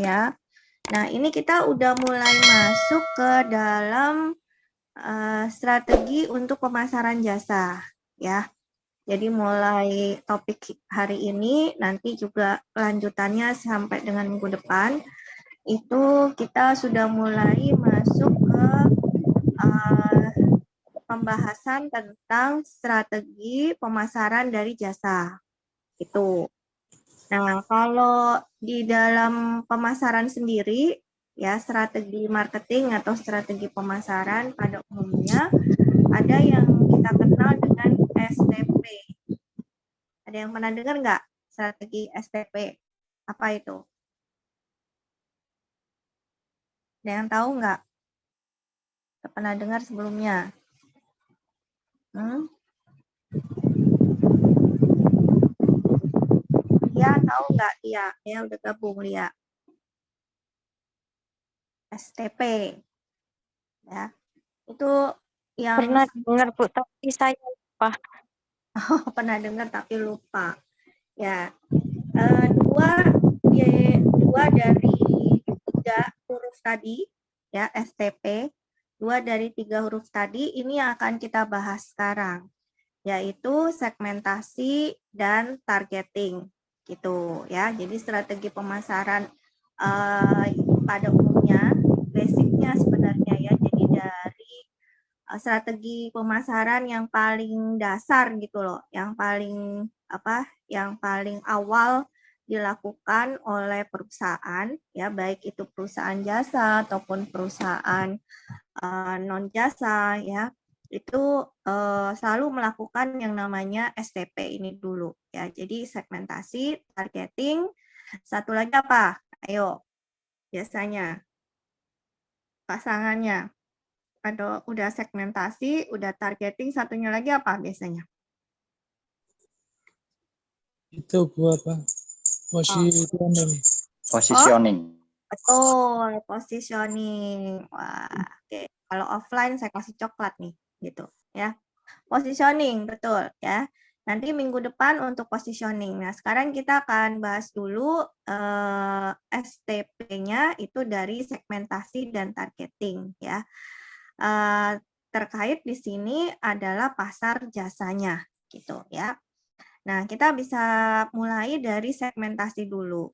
ya. Nah, ini kita udah mulai masuk ke dalam strategi untuk pemasaran jasa, ya. Jadi mulai topik hari ini, nanti juga kelanjutannya sampai dengan minggu depan, itu kita sudah mulai masuk ke pembahasan tentang strategi pemasaran dari jasa. Itu. Nah, kalau di dalam pemasaran sendiri, ya strategi marketing atau strategi pemasaran pada umumnya ada yang kita kenal dengan STP. Ada yang pernah dengar nggak strategi STP? Apa itu? Ada yang tahu nggak? Pernah dengar sebelumnya? Lia tahu nggak? Lia, ya udah gabung Lia. STP, ya itu yang Pernah dengar Bu, tapi saya lupa. pernah dengar tapi lupa. Ya, dua dari tiga huruf tadi, ya STP, dua dari tiga huruf tadi ini yang akan kita bahas sekarang, yaitu segmentasi dan targeting, gitu ya. Jadi strategi pemasaran pada umumnya, basicnya sebenarnya ya. Jadi dari strategi pemasaran yang paling dasar gitu loh, yang paling yang paling awal dilakukan oleh perusahaan ya, baik itu perusahaan jasa ataupun perusahaan non jasa ya, itu selalu melakukan yang namanya STP ini dulu ya. Jadi segmentasi, targeting, satu lagi apa? Ayo, biasanya pasangannya. Ada udah segmentasi, udah targeting, satunya lagi apa biasanya? Itu Bu apa? Positioning. Positioning. Betul, positioning. Wah, oke. Kalau offline saya kasih coklat nih, gitu ya. Positioning, betul ya. Nanti minggu depan untuk positioning. Nah, sekarang kita akan bahas dulu STP-nya itu dari segmentasi dan targeting ya. Terkait di sini adalah pasar jasanya gitu ya. Nah, kita bisa mulai dari segmentasi dulu.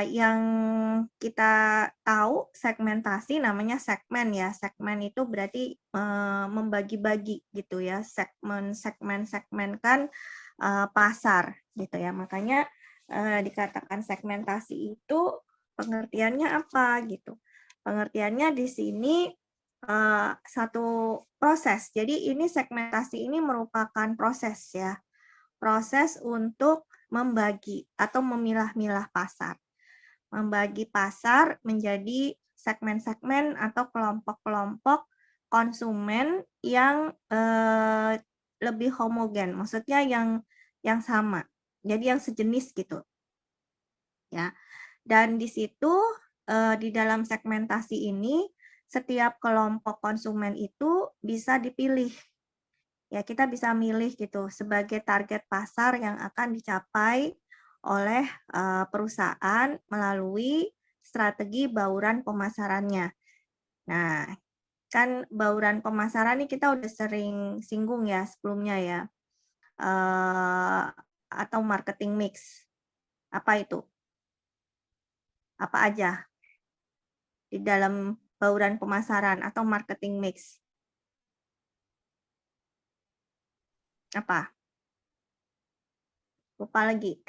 Yang kita tahu segmentasi namanya segmen ya. Segmen itu berarti membagi-bagi gitu ya. Segmen-segmen-segmenkan pasar gitu ya. Makanya dikatakan segmentasi itu pengertiannya apa gitu. Pengertiannya di sini satu proses. Jadi ini segmentasi ini merupakan proses ya. Proses untuk membagi atau memilah-milah pasar. Membagi pasar menjadi segmen-segmen atau kelompok-kelompok konsumen yang lebih homogen, maksudnya yang sama. Jadi yang sejenis gitu. Ya. Dan di situ di dalam segmentasi ini setiap kelompok konsumen itu bisa dipilih. Ya, kita bisa milih gitu sebagai target pasar yang akan dicapai oleh perusahaan melalui strategi bauran pemasarannya. Nah, kan bauran pemasaran ini kita udah sering singgung ya sebelumnya ya. Atau marketing mix. Apa itu? Apa aja di dalam bauran pemasaran atau marketing mix? Apa? Lupa lagi.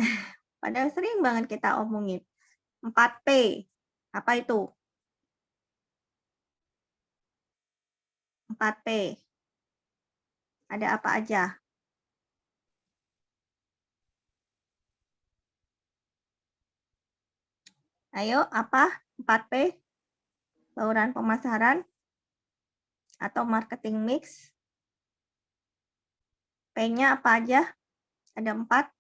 Padahal sering banget kita omongin. 4P. Apa itu? 4P. Ada apa aja? Ayo, apa? 4P? Bauran pemasaran atau marketing mix? P-nya apa aja? Ada 4.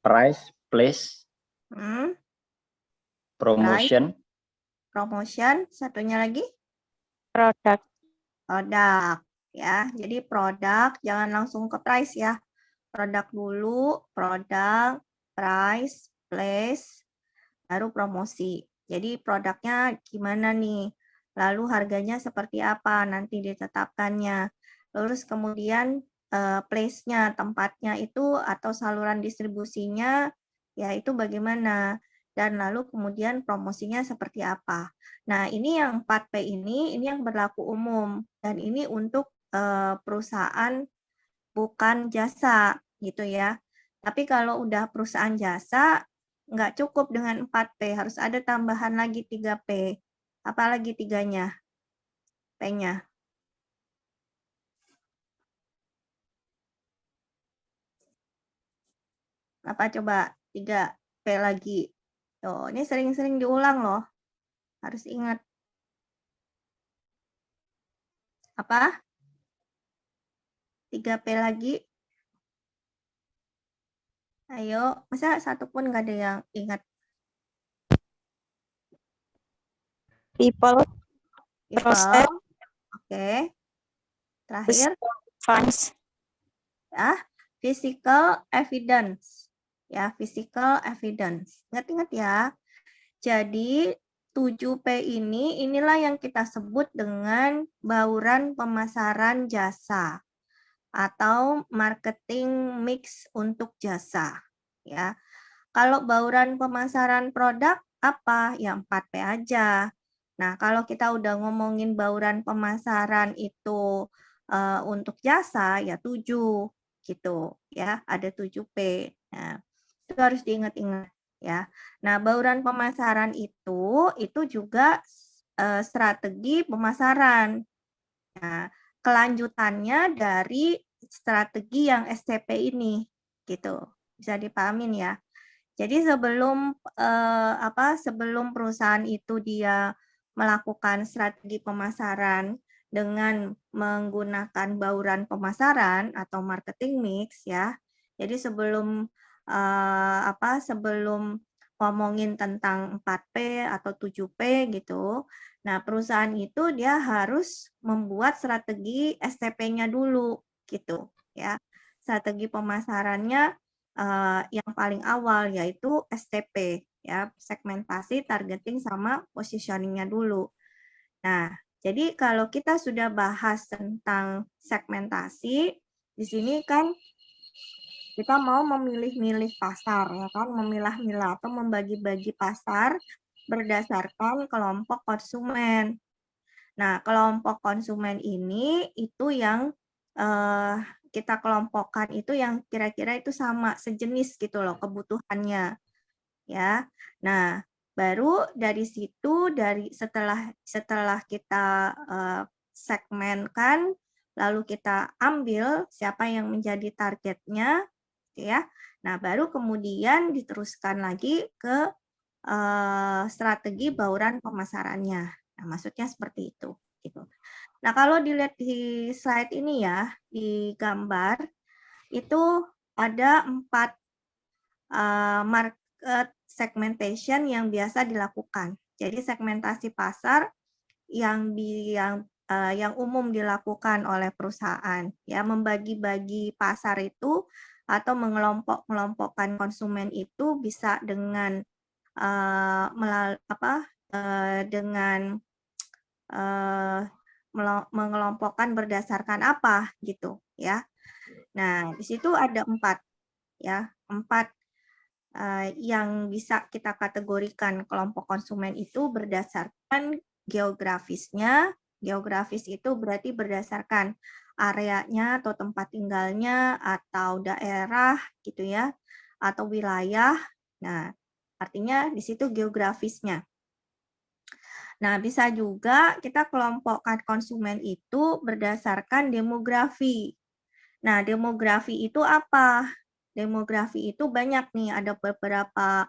Price, place, promotion. Price, promotion. Satunya lagi? Produk. Produk. Ya, jadi produk, jangan langsung ke price ya. Produk dulu, produk, price, place, baru promosi. Jadi produknya gimana nih, lalu harganya seperti apa nanti ditetapkannya. Terus kemudian place-nya, tempatnya itu atau saluran distribusinya, ya itu bagaimana. Dan lalu kemudian promosinya seperti apa. Nah, ini yang 4P ini yang berlaku umum. Dan ini untuk perusahaan bukan jasa, gitu ya. Tapi kalau udah perusahaan jasa, nggak cukup dengan 4P, harus ada tambahan lagi 3P. Apalagi 3-nya? P-nya. Apa coba? 3P lagi. Tuh, ini sering-sering diulang loh. Harus ingat. Apa? 3P lagi. Ayo, masa satu pun nggak ada yang ingat? People, proses, People. Oke. Terakhir, funds, ya, physical evidence. Ya, physical evidence. Ingat-ingat ya. Jadi 7P inilah yang kita sebut dengan bauran pemasaran jasa atau marketing mix untuk jasa. Ya, kalau bauran pemasaran produk apa? Ya 4P aja. Nah, kalau kita udah ngomongin bauran pemasaran itu untuk jasa, ya 7 gitu ya, ada 7P. Nah, itu harus diingat-ingat ya. Nah, bauran pemasaran itu juga strategi pemasaran. Nah, kelanjutannya dari strategi yang SCP ini gitu. Bisa dipahamin ya. Jadi sebelum perusahaan itu dia melakukan strategi pemasaran dengan menggunakan bauran pemasaran atau marketing mix ya. Jadi sebelum sebelum ngomongin tentang 4P atau 7P gitu. Nah, perusahaan itu dia harus membuat strategi STP-nya dulu gitu ya. Strategi pemasarannya yang paling awal yaitu STP ya, segmentasi, targeting sama positioning-nya dulu. Nah, jadi kalau kita sudah bahas tentang segmentasi, di sini kan kita mau memilih-milih pasar ya kan, memilah-milah atau membagi-bagi pasar berdasarkan kelompok konsumen. Nah, kelompok konsumen ini itu yang kita kelompokkan itu yang kira-kira itu sama, sejenis gitu loh kebutuhannya. Ya. Nah, baru dari situ setelah kita segmenkan, lalu kita ambil siapa yang menjadi targetnya, ya. Nah, baru kemudian diteruskan lagi ke strategi bauran pemasarannya. Nah, maksudnya seperti itu. Gitu. Nah, kalau dilihat di slide ini ya, di gambar, itu ada 4 market segmentation yang biasa dilakukan. Jadi segmentasi pasar yang umum dilakukan oleh perusahaan, ya membagi-bagi pasar itu atau mengelompok-kelompokkan konsumen itu bisa dengan mengelompokkan berdasarkan apa gitu ya. Nah, di situ ada 4 ya, 4 yang bisa kita kategorikan kelompok konsumen itu berdasarkan geografisnya. Geografis itu berarti berdasarkan areanya atau tempat tinggalnya atau daerah gitu ya, atau wilayah. Nah, artinya di situ geografisnya. Nah, bisa juga kita kelompokkan konsumen itu berdasarkan demografi. Nah, demografi itu apa? Demografi itu banyak nih, ada beberapa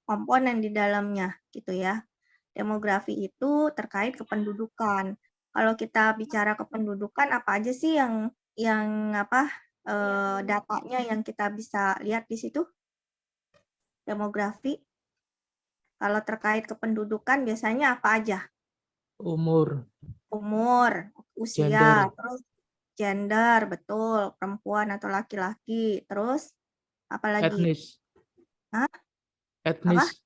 komponen di dalamnya gitu ya. Demografi itu terkait kependudukan. Kalau kita bicara kependudukan, apa aja sih yang datanya yang kita bisa lihat di situ? Demografi. Kalau terkait kependudukan biasanya apa aja? Umur, Umur, usia, gender, terus gender, betul, perempuan atau laki-laki. Terus apa lagi? etnis, Hah? Etnis.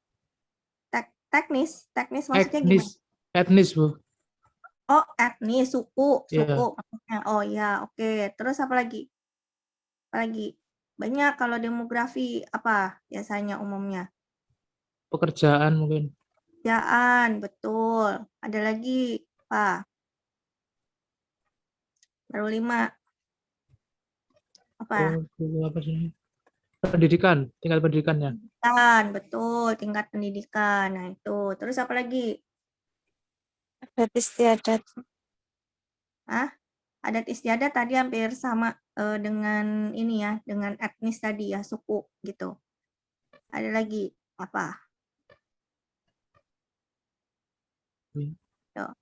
Teknis maksudnya gimana? Etnis, Bu. Oh, etnis, suku Ya, maksudnya. Oh ya, oke. Terus apa lagi? Banyak kalau demografi apa biasanya umumnya? pekerjaan mungkin. Pekerjaan, betul. Ada lagi apa? Baru 5. Apa? Apa sih? Pendidikan, tingkat pendidikannya. Pendidikan, betul. Tingkat pendidikan. Nah, itu. Terus apa lagi? Adat istiadat. Adat istiadat tadi hampir sama dengan ini ya, dengan etnis tadi ya, suku gitu. Ada lagi apa? Tuh.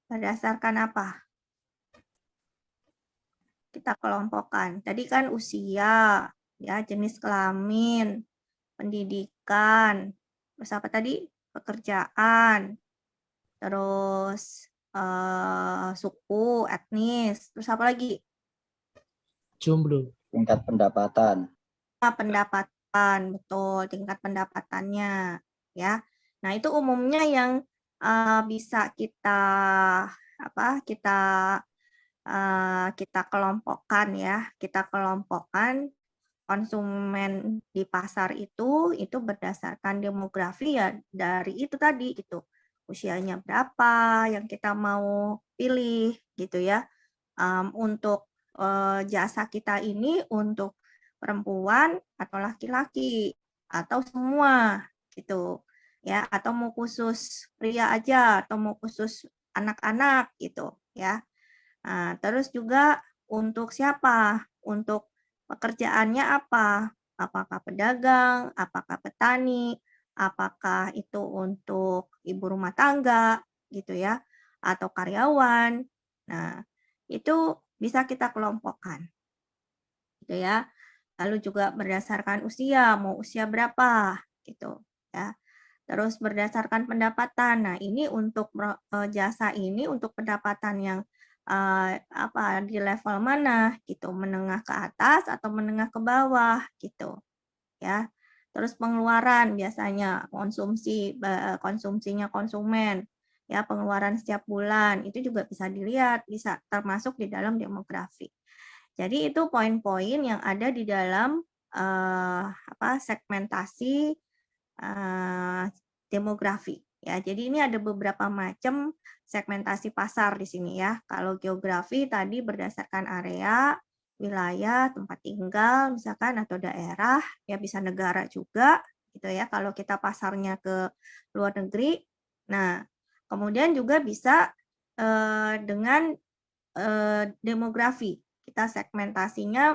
Berdasarkan apa? Kita kelompokkan. Tadi kan usia, ya, jenis kelamin, pendidikan, terus apa tadi? Pekerjaan, terus suku, etnis, terus apa lagi? Jomblo. Tingkat pendapatan. Pendapatan, betul, tingkat pendapatannya, ya. Nah, itu umumnya yang bisa kita kelompokkan ya. Kita kelompokkan konsumen di pasar itu berdasarkan demografi ya dari itu tadi gitu. Usianya berapa yang kita mau pilih gitu ya. Untuk jasa kita ini untuk perempuan atau laki-laki atau semua gitu ya, atau mau khusus pria aja atau mau khusus anak-anak gitu ya. Nah, terus juga untuk siapa? Untuk pekerjaannya apa? Apakah pedagang, apakah petani, apakah itu untuk ibu rumah tangga gitu ya, atau karyawan. Nah, itu bisa kita kelompokkan gitu ya. Lalu juga berdasarkan usia, mau usia berapa gitu ya. Terus berdasarkan pendapatan. Nah, ini untuk jasa ini untuk pendapatan yang di level mana gitu, menengah ke atas atau menengah ke bawah gitu ya. Terus pengeluaran biasanya konsumsinya konsumen ya, pengeluaran setiap bulan itu juga bisa dilihat, bisa termasuk di dalam demografi. Jadi itu poin-poin yang ada di dalam segmentasi demografi ya. Jadi ini ada beberapa macam segmentasi pasar di sini ya. Kalau geografi tadi berdasarkan area, wilayah, tempat tinggal misalkan atau daerah, ya bisa negara juga gitu ya kalau kita pasarnya ke luar negeri. Nah, kemudian juga bisa dengan demografi. Kita segmentasinya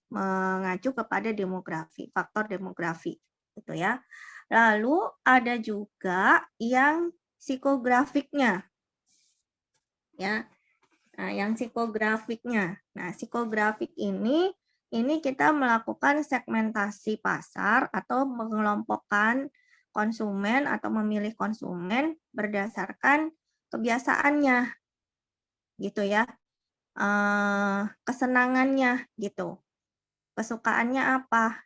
mengacu kepada demografi, faktor demografi gitu ya. Lalu ada juga yang psikografiknya. Ya. Nah, yang psikografiknya. Nah, psikografik ini kita melakukan segmentasi pasar atau mengelompokkan konsumen atau memilih konsumen berdasarkan kebiasaannya gitu ya. Kesenangannya gitu. Kesukaannya apa?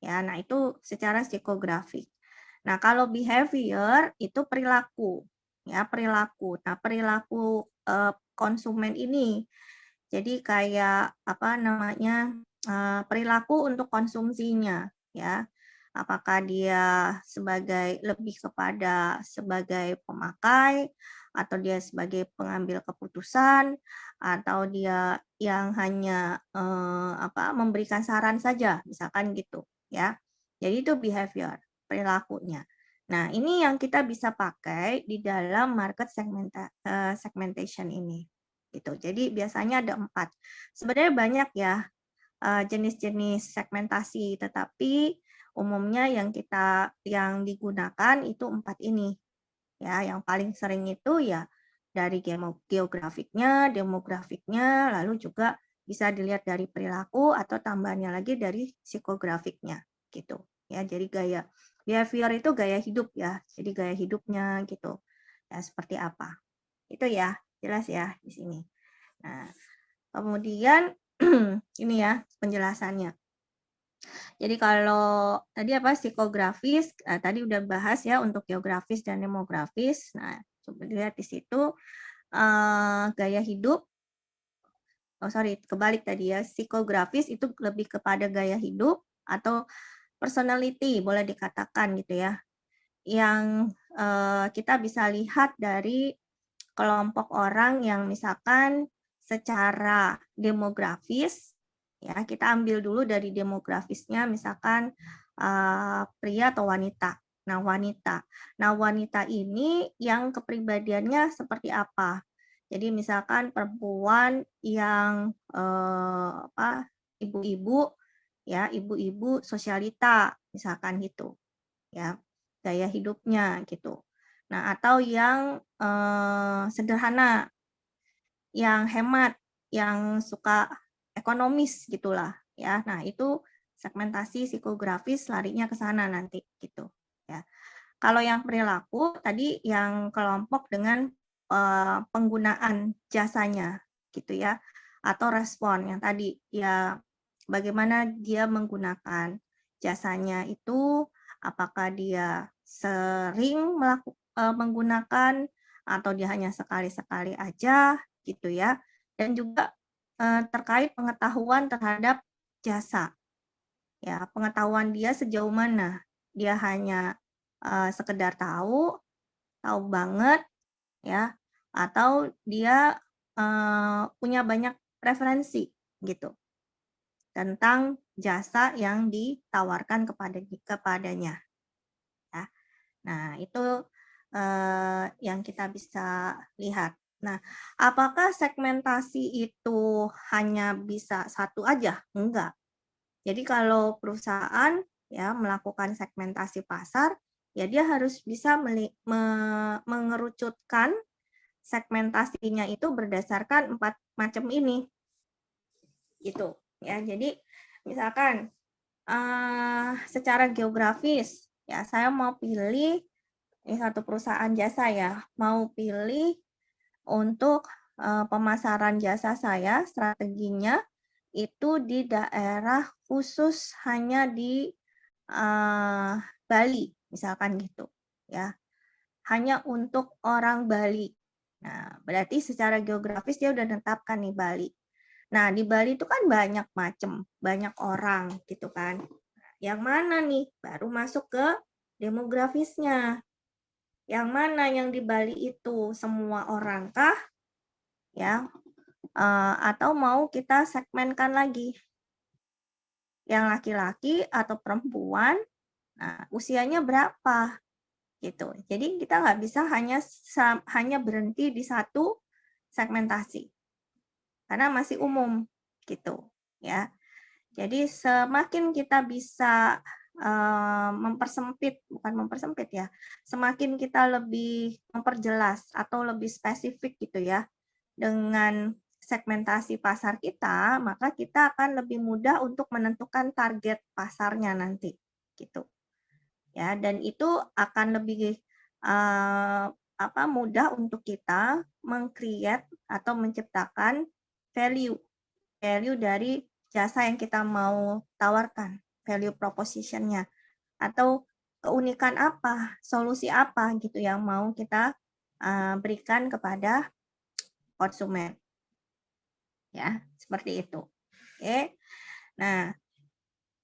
Nah, itu secara psikografik. Nah, kalau behavior itu perilaku, ya perilaku. Nah, perilaku konsumen ini, jadi kayak perilaku untuk konsumsinya, ya. Apakah dia lebih kepada sebagai pemakai, atau dia sebagai pengambil keputusan, atau dia yang hanya memberikan saran saja, misalkan gitu, ya. Jadi itu behavior, perilakunya. Nah, ini yang kita bisa pakai di dalam market segmentation ini. Gitu. Jadi biasanya ada 4. Sebenarnya banyak ya jenis-jenis segmentasi, tetapi umumnya yang digunakan itu 4 ini. Ya, yang paling sering itu ya dari geografiknya, demografiknya, lalu juga bisa dilihat dari perilaku atau tambahannya lagi dari psikografiknya gitu. Ya, jadi behavior itu gaya hidup ya. Jadi gaya hidupnya gitu. Ya, seperti apa. Itu ya, jelas ya di sini. Nah, kemudian ini ya penjelasannya. Jadi kalau tadi psikografis, tadi udah bahas ya untuk geografis dan demografis. Nah, coba dilihat di situ gaya hidup. Oh sorry, kebalik tadi ya. Psikografis itu lebih kepada gaya hidup atau personality boleh dikatakan gitu ya. Yang kita bisa lihat dari kelompok orang yang misalkan secara demografis, ya kita ambil dulu dari demografisnya misalkan pria atau wanita. Nah wanita ini yang kepribadiannya seperti apa? Jadi misalkan perempuan yang ibu-ibu ya ibu-ibu sosialita misalkan gitu ya gaya hidupnya gitu. Nah, atau yang sederhana, yang hemat, yang suka ekonomis gitulah ya. Nah, itu segmentasi psikografis larinya ke sana nanti gitu ya. Kalau yang perilaku tadi yang kelompok dengan penggunaan jasanya gitu ya atau respon yang tadi ya bagaimana dia menggunakan jasanya itu apakah dia sering menggunakan atau dia hanya sekali-sekali aja gitu ya dan juga terkait pengetahuan terhadap jasa ya pengetahuan dia sejauh mana dia hanya sekedar tahu banget ya atau dia punya banyak preferensi gitu tentang jasa yang ditawarkan kepadanya ya. Nah, itu yang kita bisa lihat. Nah, apakah segmentasi itu hanya bisa satu aja? Enggak. Jadi kalau perusahaan ya melakukan segmentasi pasar, ya dia harus bisa mengerucutkan segmentasinya itu berdasarkan 4 macam ini. Gitu ya. Jadi misalkan secara geografis ya saya mau pilih ini satu perusahaan jasa ya, mau pilih untuk pemasaran jasa saya strateginya itu di daerah khusus hanya di Bali misalkan gitu ya. Hanya untuk orang Bali. Nah, berarti secara geografis dia udah menetapkan nih Bali. Nah, di Bali itu kan banyak macam, banyak orang gitu kan. Yang mana nih? Baru masuk ke demografisnya. Yang mana yang di Bali itu semua orang kah? Ya, atau mau kita segmenkan lagi. Yang laki-laki atau perempuan, nah usianya berapa? Gitu. Jadi kita nggak bisa hanya berhenti di satu segmentasi. Karena masih umum gitu, ya. Jadi semakin kita bisa bukan mempersempit ya, semakin kita lebih memperjelas atau lebih spesifik gitu ya dengan segmentasi pasar kita, maka kita akan lebih mudah untuk menentukan target pasarnya nanti gitu. Ya, dan itu akan lebih mudah untuk kita meng-create atau menciptakan value dari jasa yang kita mau tawarkan, value proposition-nya, atau keunikan apa, solusi apa gitu yang mau kita berikan kepada konsumen. Ya, seperti itu. Oke. Nah,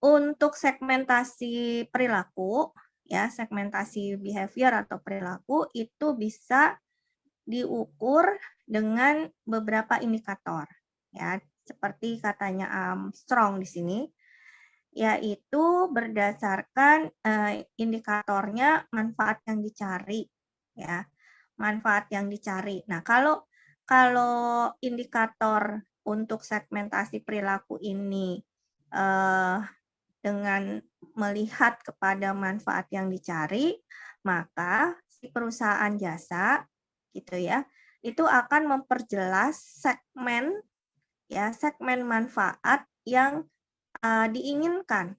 untuk segmentasi perilaku, ya, segmentasi behavior atau perilaku itu bisa diukur dengan beberapa indikator, ya. Seperti katanya Armstrong di sini, yaitu berdasarkan indikatornya manfaat yang dicari, ya, manfaat yang dicari. Nah, kalau indikator untuk segmentasi perilaku ini dengan melihat kepada manfaat yang dicari, maka si perusahaan jasa, gitu ya, itu akan memperjelas segmen manfaat yang diinginkan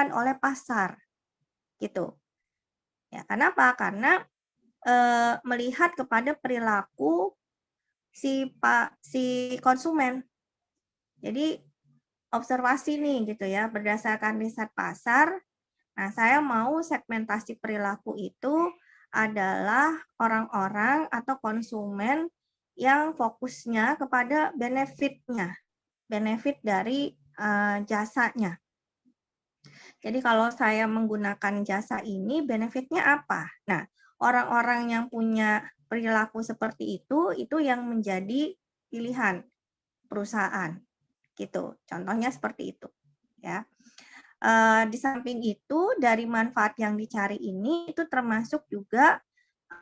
oleh pasar gitu. Ya, kenapa? Karena melihat kepada perilaku si konsumen. Jadi observasi nih gitu ya, berdasarkan riset pasar. Nah, saya mau segmentasi perilaku itu adalah orang-orang atau konsumen yang fokusnya kepada benefitnya, benefit dari jasanya. Jadi kalau saya menggunakan jasa ini, benefitnya apa? Nah, orang-orang yang punya perilaku seperti itu yang menjadi pilihan perusahaan, gitu. Contohnya seperti itu, ya. Di samping itu, dari manfaat yang dicari ini, itu termasuk juga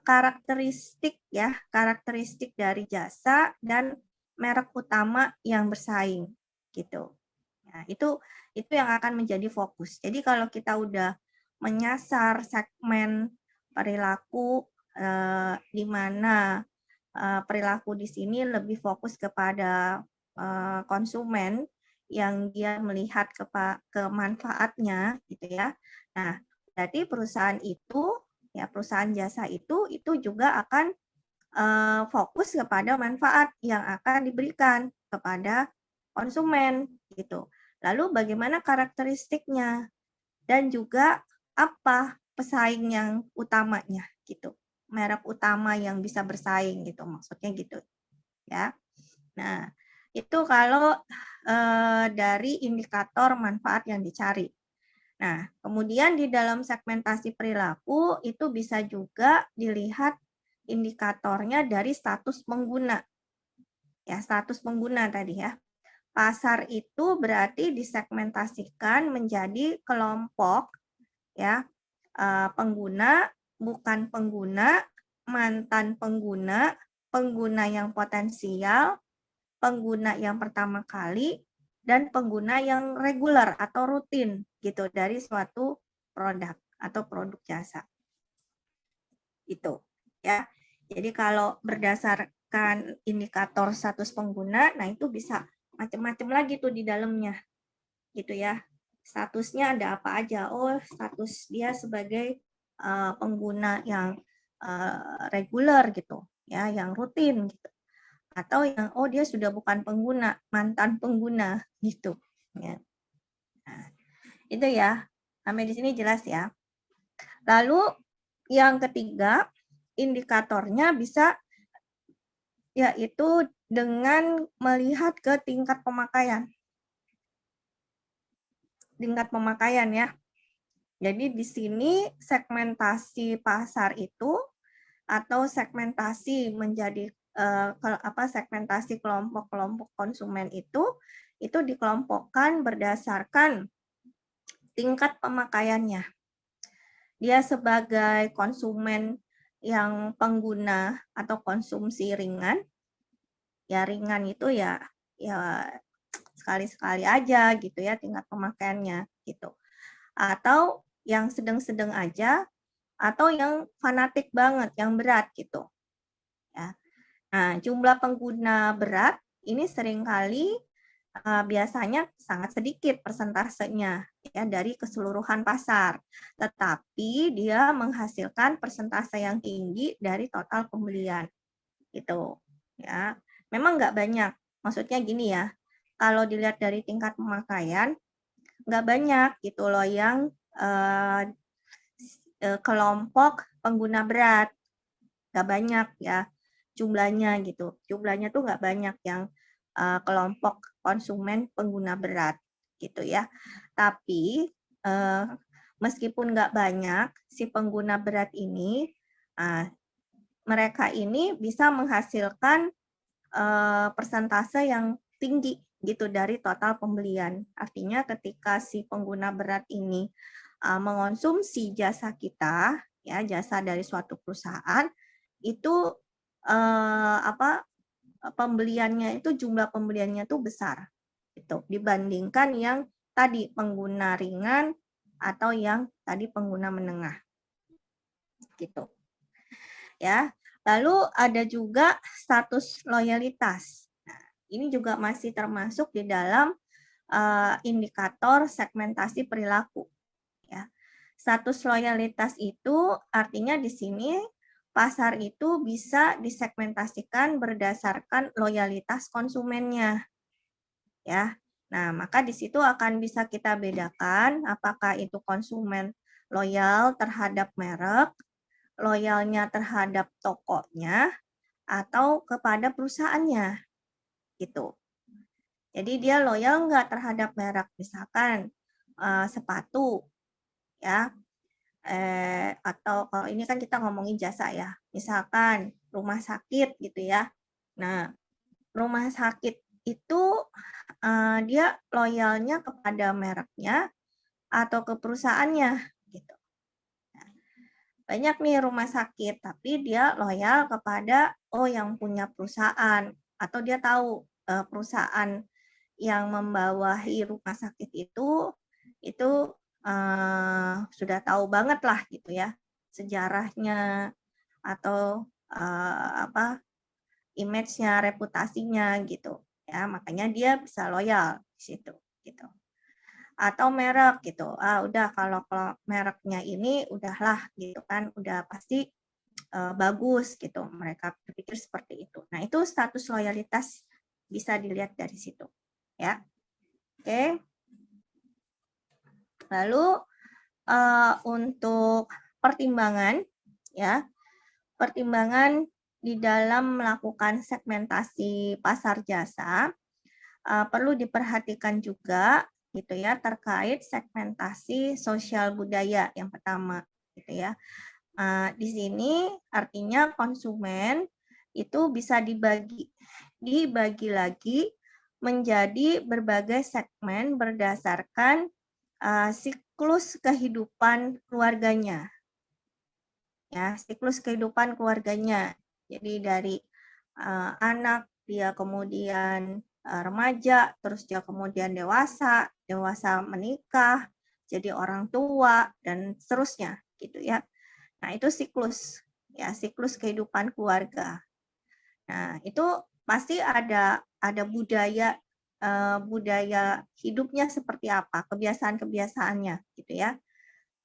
karakteristik ya, karakteristik dari jasa dan merek utama yang bersaing, gitu. Nah, itu yang akan menjadi fokus. Jadi kalau kita udah menyasar segmen perilaku di mana perilaku di sini lebih fokus kepada konsumen yang dia melihat ke manfaatnya gitu ya. Nah, berarti perusahaan itu ya perusahaan jasa itu juga akan fokus kepada manfaat yang akan diberikan kepada konsumen gitu. Lalu bagaimana karakteristiknya dan juga apa pesaing yang utamanya gitu. Merek utama yang bisa bersaing gitu maksudnya gitu ya. Nah, itu kalau dari indikator manfaat yang dicari. Nah, kemudian di dalam segmentasi perilaku itu bisa juga dilihat indikatornya dari status pengguna. Ya, status pengguna tadi ya. Pasar itu berarti disegmentasikan menjadi kelompok ya, pengguna, bukan pengguna, mantan pengguna, pengguna yang potensial, pengguna yang pertama kali, dan pengguna yang reguler atau rutin gitu dari suatu produk atau produk jasa. Itu ya. Jadi kalau berdasarkan indikator status pengguna, nah itu bisa macam-macam lagi tuh di dalamnya. Gitu ya. Statusnya ada apa aja? Oh, status dia sebagai pengguna yang reguler gitu, ya, yang rutin gitu. Atau yang oh dia sudah bukan pengguna, mantan pengguna gitu ya. Nah, itu ya. Sampai di sini jelas ya. Lalu yang ketiga, indikatornya bisa yaitu dengan melihat ke tingkat pemakaian. Tingkat pemakaian ya. Jadi di sini segmentasi pasar itu atau segmentasi menjadi segmentasi kelompok-kelompok konsumen itu dikelompokkan berdasarkan tingkat pemakaiannya. Dia sebagai konsumen yang pengguna atau konsumsi ringan, ya ringan itu ya sekali-sekali aja gitu ya tingkat pemakaiannya gitu. Atau yang sedang-sedang aja, atau yang fanatik banget, yang berat gitu. Ya. Nah, jumlah pengguna berat ini seringkali biasanya sangat sedikit persentasenya ya dari keseluruhan pasar, tetapi dia menghasilkan persentase yang tinggi dari total pembelian gitu ya. Memang nggak banyak, maksudnya gini ya, kalau dilihat dari tingkat pemakaian nggak banyak gitu loh yang kelompok pengguna berat, nggak banyak ya jumlahnya gitu. Jumlahnya tuh nggak banyak yang kelompok konsumen pengguna berat gitu ya. Tapi meskipun nggak banyak si pengguna berat ini, mereka ini bisa menghasilkan persentase yang tinggi gitu dari total pembelian. Artinya ketika si pengguna berat ini mengonsumsi jasa kita, ya jasa dari suatu perusahaan, itu pembeliannya itu jumlah pembeliannya itu besar, gitu dibandingkan yang tadi pengguna ringan atau yang tadi pengguna menengah, gitu. Ya, lalu ada juga status loyalitas. Nah, ini juga masih termasuk di dalam indikator segmentasi perilaku. Ya. Status loyalitas itu artinya di sini pasar itu bisa disegmentasikan berdasarkan loyalitas konsumennya. Ya. Nah, maka di situ akan bisa kita bedakan apakah itu konsumen loyal terhadap merek, loyalnya terhadap tokonya, atau kepada perusahaannya, gitu. Jadi dia loyal nggak terhadap merek, misalkan sepatu, ya, atau kalau ini kan kita ngomongin jasa ya, misalkan rumah sakit gitu ya. Nah, rumah sakit itu dia loyalnya kepada mereknya atau ke perusahaannya gitu. Nah, banyak nih rumah sakit tapi dia loyal kepada yang punya perusahaan atau dia tahu perusahaan yang membawahi rumah sakit itu sudah tahu banget lah gitu ya sejarahnya atau image-nya, reputasinya gitu ya, makanya dia bisa loyal di situ gitu. Atau merek gitu, udah kalau mereknya ini udahlah gitu kan, udah pasti bagus gitu, mereka berpikir seperti itu. Nah, itu status loyalitas bisa dilihat dari situ ya. Oke. Lalu untuk pertimbangan ya, pertimbangan di dalam melakukan segmentasi pasar jasa perlu diperhatikan juga gitu ya terkait segmentasi sosial budaya yang pertama gitu ya. Di sini artinya konsumen itu bisa dibagi lagi menjadi berbagai segmen berdasarkan siklus kehidupan keluarganya. Ya, siklus kehidupan keluarganya. Jadi dari anak, dia kemudian remaja, terus dia kemudian dewasa menikah, jadi orang tua dan seterusnya gitu ya. Nah, itu siklus ya, siklus kehidupan keluarga. Nah, itu pasti ada budaya budaya hidupnya seperti apa, kebiasaan-kebiasaannya gitu ya.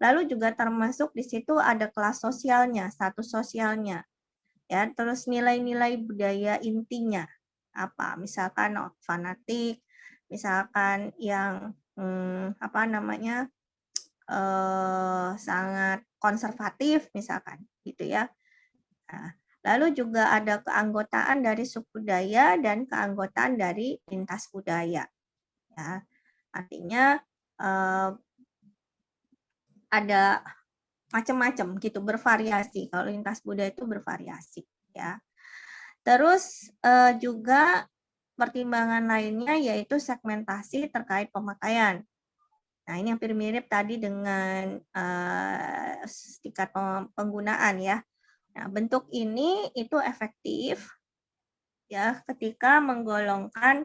Lalu juga termasuk di situ ada kelas sosialnya, status sosialnya. Ya, terus nilai-nilai budaya intinya apa? Misalkan fanatik, misalkan yang sangat konservatif misalkan gitu ya. Nah, lalu juga ada keanggotaan dari suku budaya dan keanggotaan dari lintas budaya. Ya, artinya ada macam-macam gitu, bervariasi. Kalau lintas budaya itu bervariasi ya. Terus juga pertimbangan lainnya yaitu segmentasi terkait pemakaian. Nah, ini hampir mirip tadi dengan tingkat penggunaan ya. Nah, bentuk ini itu efektif ya ketika menggolongkan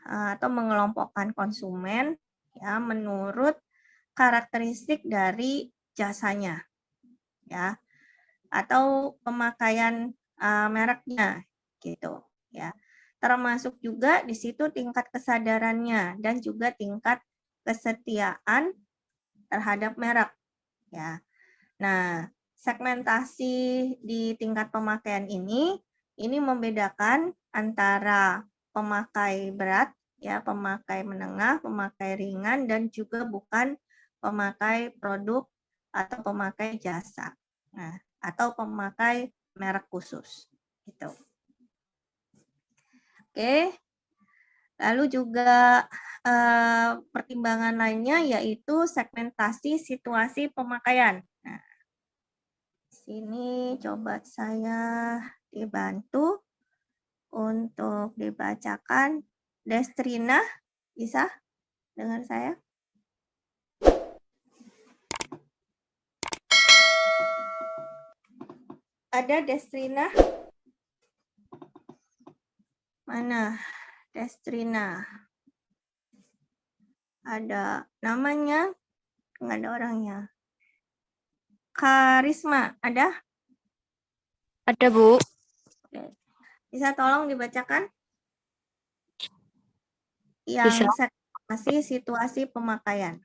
atau mengelompokkan konsumen ya menurut karakteristik dari jasanya ya atau pemakaian mereknya gitu ya. Termasuk juga di situ tingkat kesadarannya dan juga tingkat kesetiaan terhadap merek ya. Nah, segmentasi di tingkat pemakaian ini membedakan antara pemakai berat ya, pemakai menengah, pemakai ringan dan juga bukan pemakai produk atau pemakai jasa. Nah, atau pemakai merek khusus gitu. Oke. Lalu juga pertimbangan lainnya yaitu segmentasi situasi pemakaian. Nah, sini coba saya dibantu untuk dibacakan. Destrina, bisa dengar saya? Ada Destrina? Mana Destrina? Ada namanya? Nggak ada orangnya. Karisma, ada? Ada, Bu. Bisa tolong dibacakan? Yang segmentasi situasi pemakaian.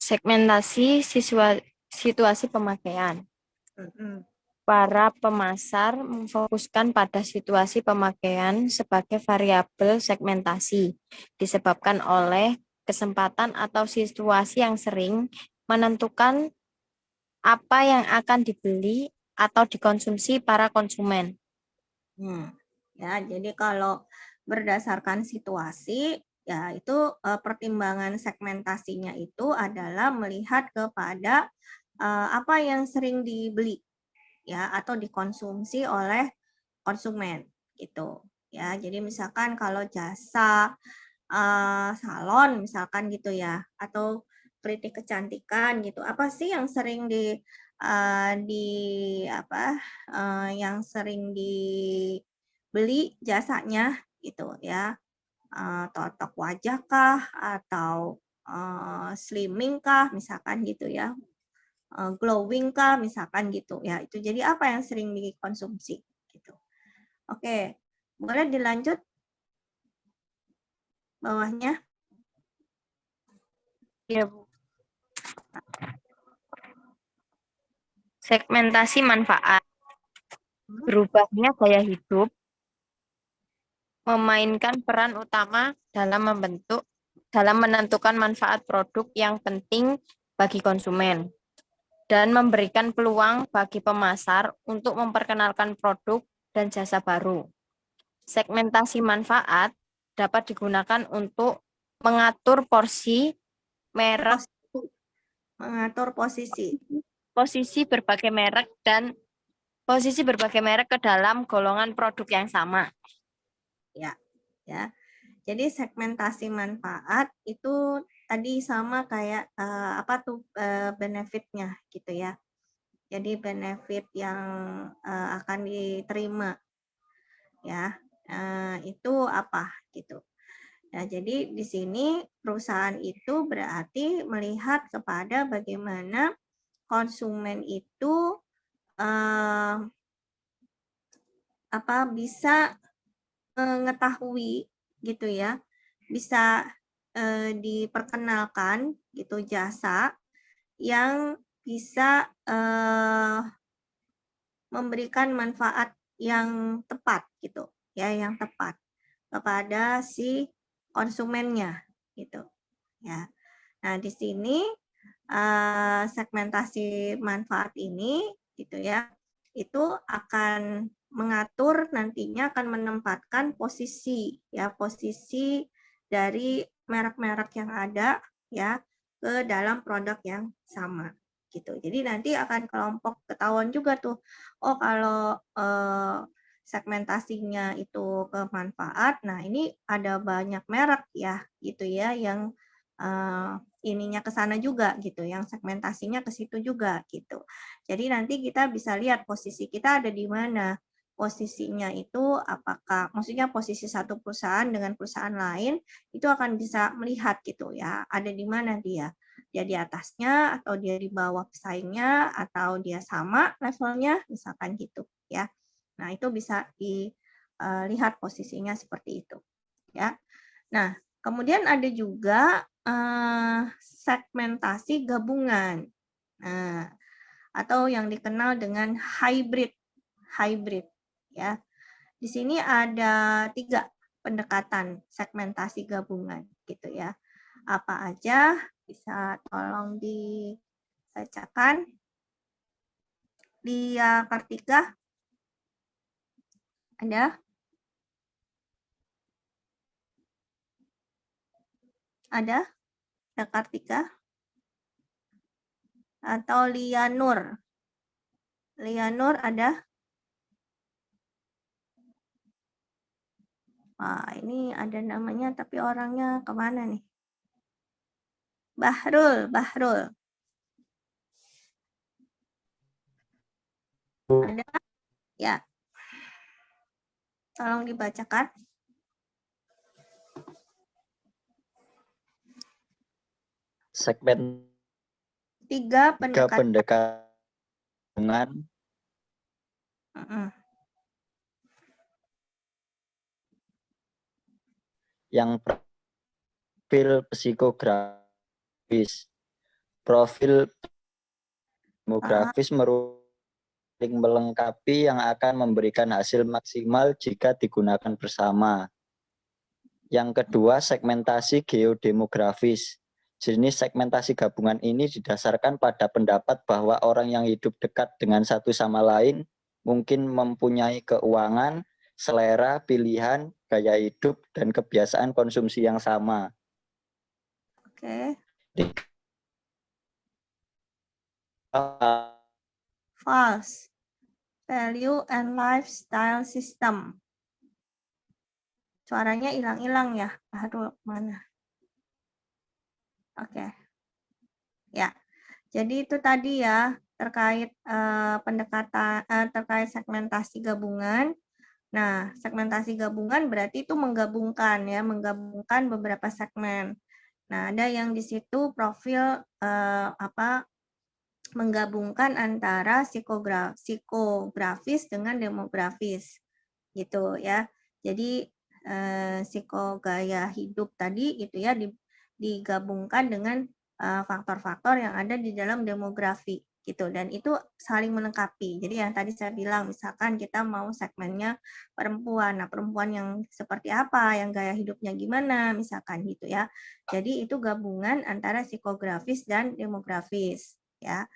Segmentasi situasi pemakaian. para pemasar memfokuskan pada situasi pemakaian sebagai variabel segmentasi, disebabkan oleh kesempatan atau situasi yang sering menentukan apa yang akan dibeli atau dikonsumsi para konsumen. Ya, jadi kalau berdasarkan situasi, ya itu pertimbangan segmentasinya itu adalah melihat kepada apa yang sering dibeli ya atau dikonsumsi oleh konsumen gitu ya. Jadi misalkan kalau jasa salon misalkan gitu ya atau kritik kecantikan gitu. Apa sih yang sering yang sering dibeli jasanya gitu ya. Totok wajah kah atau slimming kah misalkan gitu ya. Glowing kah misalkan gitu ya. Itu jadi apa yang sering dikonsumsi gitu. Oke, boleh dilanjut bawahnya. Ya, Bu. Segmentasi manfaat. Berubahnya gaya hidup memainkan peran utama dalam menentukan manfaat produk yang penting bagi konsumen dan memberikan peluang bagi pemasar untuk memperkenalkan produk dan jasa baru. Segmentasi manfaat dapat digunakan untuk mengatur porsi, merek, Mengatur posisi berbagai merek ke dalam golongan produk yang sama. ya. Jadi segmentasi manfaat itu tadi sama kayak benefitnya gitu ya. Jadi benefit yang akan diterima ya itu apa gitu. Nah, jadi di sini perusahaan itu berarti melihat kepada bagaimana konsumen itu bisa mengetahui gitu ya, bisa diperkenalkan gitu jasa yang bisa memberikan manfaat yang tepat gitu ya, yang tepat kepada si konsumennya gitu ya. Nah, di sini segmentasi manfaat ini gitu ya, itu akan mengatur nantinya akan menempatkan posisi ya, posisi dari merek-merek yang ada ya ke dalam produk yang sama gitu. Jadi nanti akan kelompok ketahuan juga tuh. Oh, kalau segmentasinya itu ke manfaat, nah ini ada banyak merek ya gitu ya yang ininya ke sana juga gitu, yang segmentasinya ke situ juga gitu. Jadi nanti kita bisa lihat posisi kita ada di mana. Posisinya itu apakah, maksudnya posisi satu perusahaan dengan perusahaan lain itu akan bisa melihat gitu ya, ada di mana dia. Dia di atasnya atau dia di bawah pesaingnya atau dia sama levelnya misalkan gitu ya. Nah, itu bisa dilihat posisinya seperti itu ya. Nah, kemudian ada juga segmentasi gabungan. Nah, atau yang dikenal dengan hybrid ya. Di sini ada 3 pendekatan segmentasi gabungan gitu ya. Apa aja? Bisa tolong dibacakan. Lia Kartika, ada? Ada? Lia Kartika? Atau Lia Nur? Lia Nur ada? Wah, ini ada namanya tapi orangnya kemana nih? Bahrul. Ada? Ya. Tolong dibacakan. Segmen 3 pendekatan. pendekatan yang profil psikografis, profil demografis merupakan melengkapi yang akan memberikan hasil maksimal jika digunakan bersama. Yang kedua, segmentasi geodemografis. Jenis segmentasi gabungan ini didasarkan pada pendapat bahwa orang yang hidup dekat dengan satu sama lain mungkin mempunyai keuangan, selera, pilihan, gaya hidup, dan kebiasaan konsumsi yang sama. Oke. False. Value and lifestyle system. Suaranya hilang-hilang ya. Aduh, mana? Oke. Ya. Jadi itu tadi ya terkait pendekatan terkait segmentasi gabungan. Nah, segmentasi gabungan berarti itu menggabungkan menggabungkan beberapa segmen. Nah, ada yang di situ profil menggabungkan antara psikografis dengan demografis gitu ya. Jadi psikogaya hidup tadi gitu ya digabungkan dengan faktor-faktor yang ada di dalam demografi gitu, dan itu saling melengkapi. Jadi yang tadi saya bilang, misalkan kita mau segmennya perempuan, nah perempuan yang seperti apa, yang gaya hidupnya gimana, misalkan gitu ya. Jadi itu gabungan antara psikografis dan demografis ya.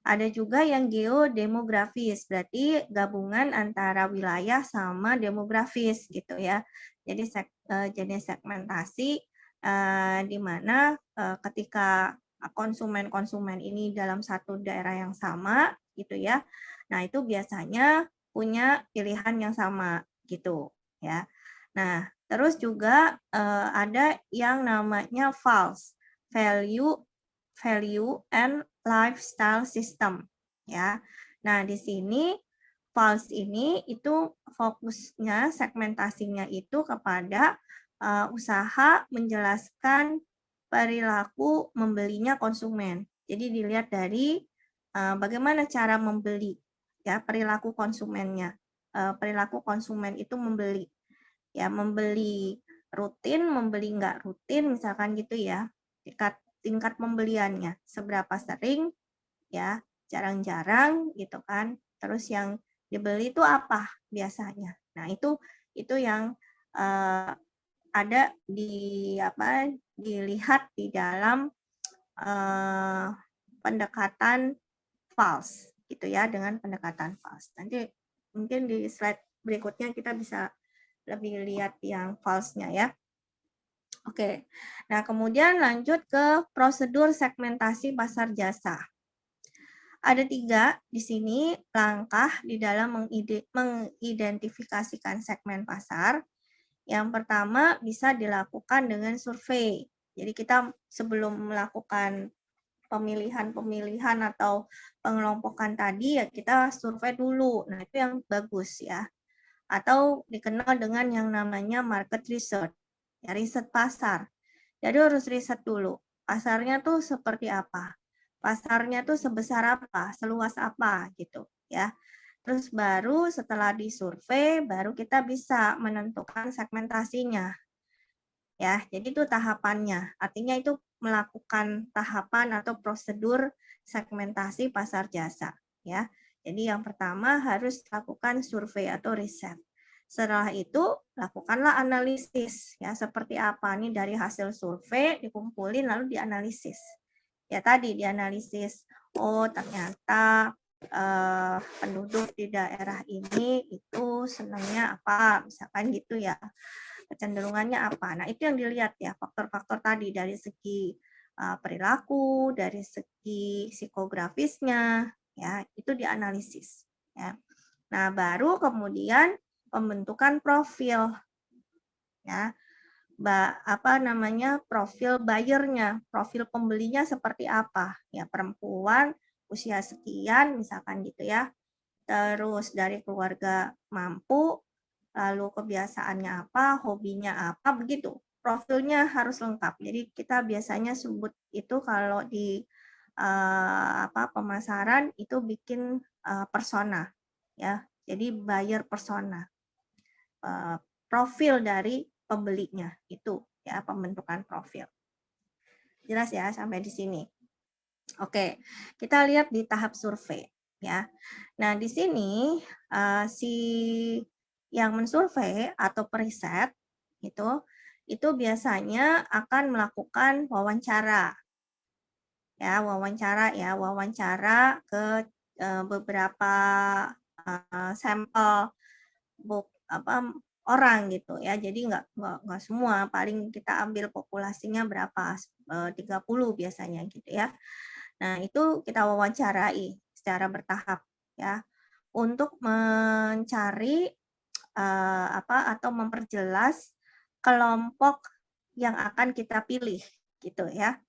Ada juga yang geodemografis, berarti gabungan antara wilayah sama demografis gitu ya. Jadi jenis segmentasi di mana ketika konsumen-konsumen ini dalam satu daerah yang sama gitu ya. Nah, itu biasanya punya pilihan yang sama gitu ya. Nah, terus juga ada yang namanya false value and lifestyle system ya. Nah, di sini false ini itu fokusnya segmentasinya itu kepada usaha menjelaskan perilaku membelinya konsumen. Jadi dilihat dari bagaimana cara membeli ya, perilaku konsumennya. Perilaku konsumen itu membeli ya, membeli rutin, membeli nggak rutin misalkan gitu ya. Tingkat pembeliannya seberapa sering ya, jarang-jarang gitu kan. Terus yang dibeli itu apa biasanya. Nah, itu yang ada dilihat di dalam pendekatan false gitu ya, dengan pendekatan false. Nanti mungkin di slide berikutnya kita bisa lebih lihat yang false-nya ya. Oke, nah kemudian lanjut ke prosedur segmentasi pasar jasa. Ada 3 di sini langkah di dalam mengidentifikasikan segmen pasar. Yang pertama bisa dilakukan dengan survei. Jadi kita sebelum melakukan pemilihan atau pengelompokan tadi ya kita survei dulu. Nah, itu yang bagus ya. Atau dikenal dengan yang namanya market research. Ya, riset pasar. Jadi harus riset dulu. Pasarnya tuh seperti apa? Pasarnya tuh sebesar apa? Seluas apa gitu ya. Terus baru setelah disurvei baru kita bisa menentukan segmentasinya. Ya, jadi itu tahapannya. Artinya itu melakukan tahapan atau prosedur segmentasi pasar jasa ya. Jadi yang pertama harus lakukan survei atau riset. Setelah itu, lakukanlah analisis. Ya, seperti apa nih dari hasil survei, dikumpulin lalu dianalisis. Ya, tadi dianalisis, oh ternyata penduduk di daerah ini itu senangnya apa, misalkan gitu ya. Kecenderungannya apa. Nah, itu yang dilihat ya, faktor-faktor tadi dari segi perilaku, dari segi psikografisnya, ya, itu dianalisis. Ya. Nah, baru kemudian pembentukan profil ya, profil buyernya, profil pembelinya seperti apa ya, perempuan usia sekian misalkan gitu ya, terus dari keluarga mampu, lalu kebiasaannya apa, hobinya apa, begitu profilnya harus lengkap. Jadi kita biasanya sebut itu kalau di pemasaran itu bikin persona ya, jadi buyer persona. Profil dari pembelinya itu ya, pembentukan profil. Jelas ya sampai di sini. Oke, kita lihat di tahap survei. ya. Nah, di sini si yang mensurvei atau periset itu biasanya akan melakukan wawancara. Wawancara ke beberapa sampel orang gitu ya. Jadi nggak semua, paling kita ambil populasinya berapa, 30 biasanya gitu ya. Nah, itu kita wawancarai secara bertahap ya untuk mencari atau memperjelas kelompok yang akan kita pilih gitu ya.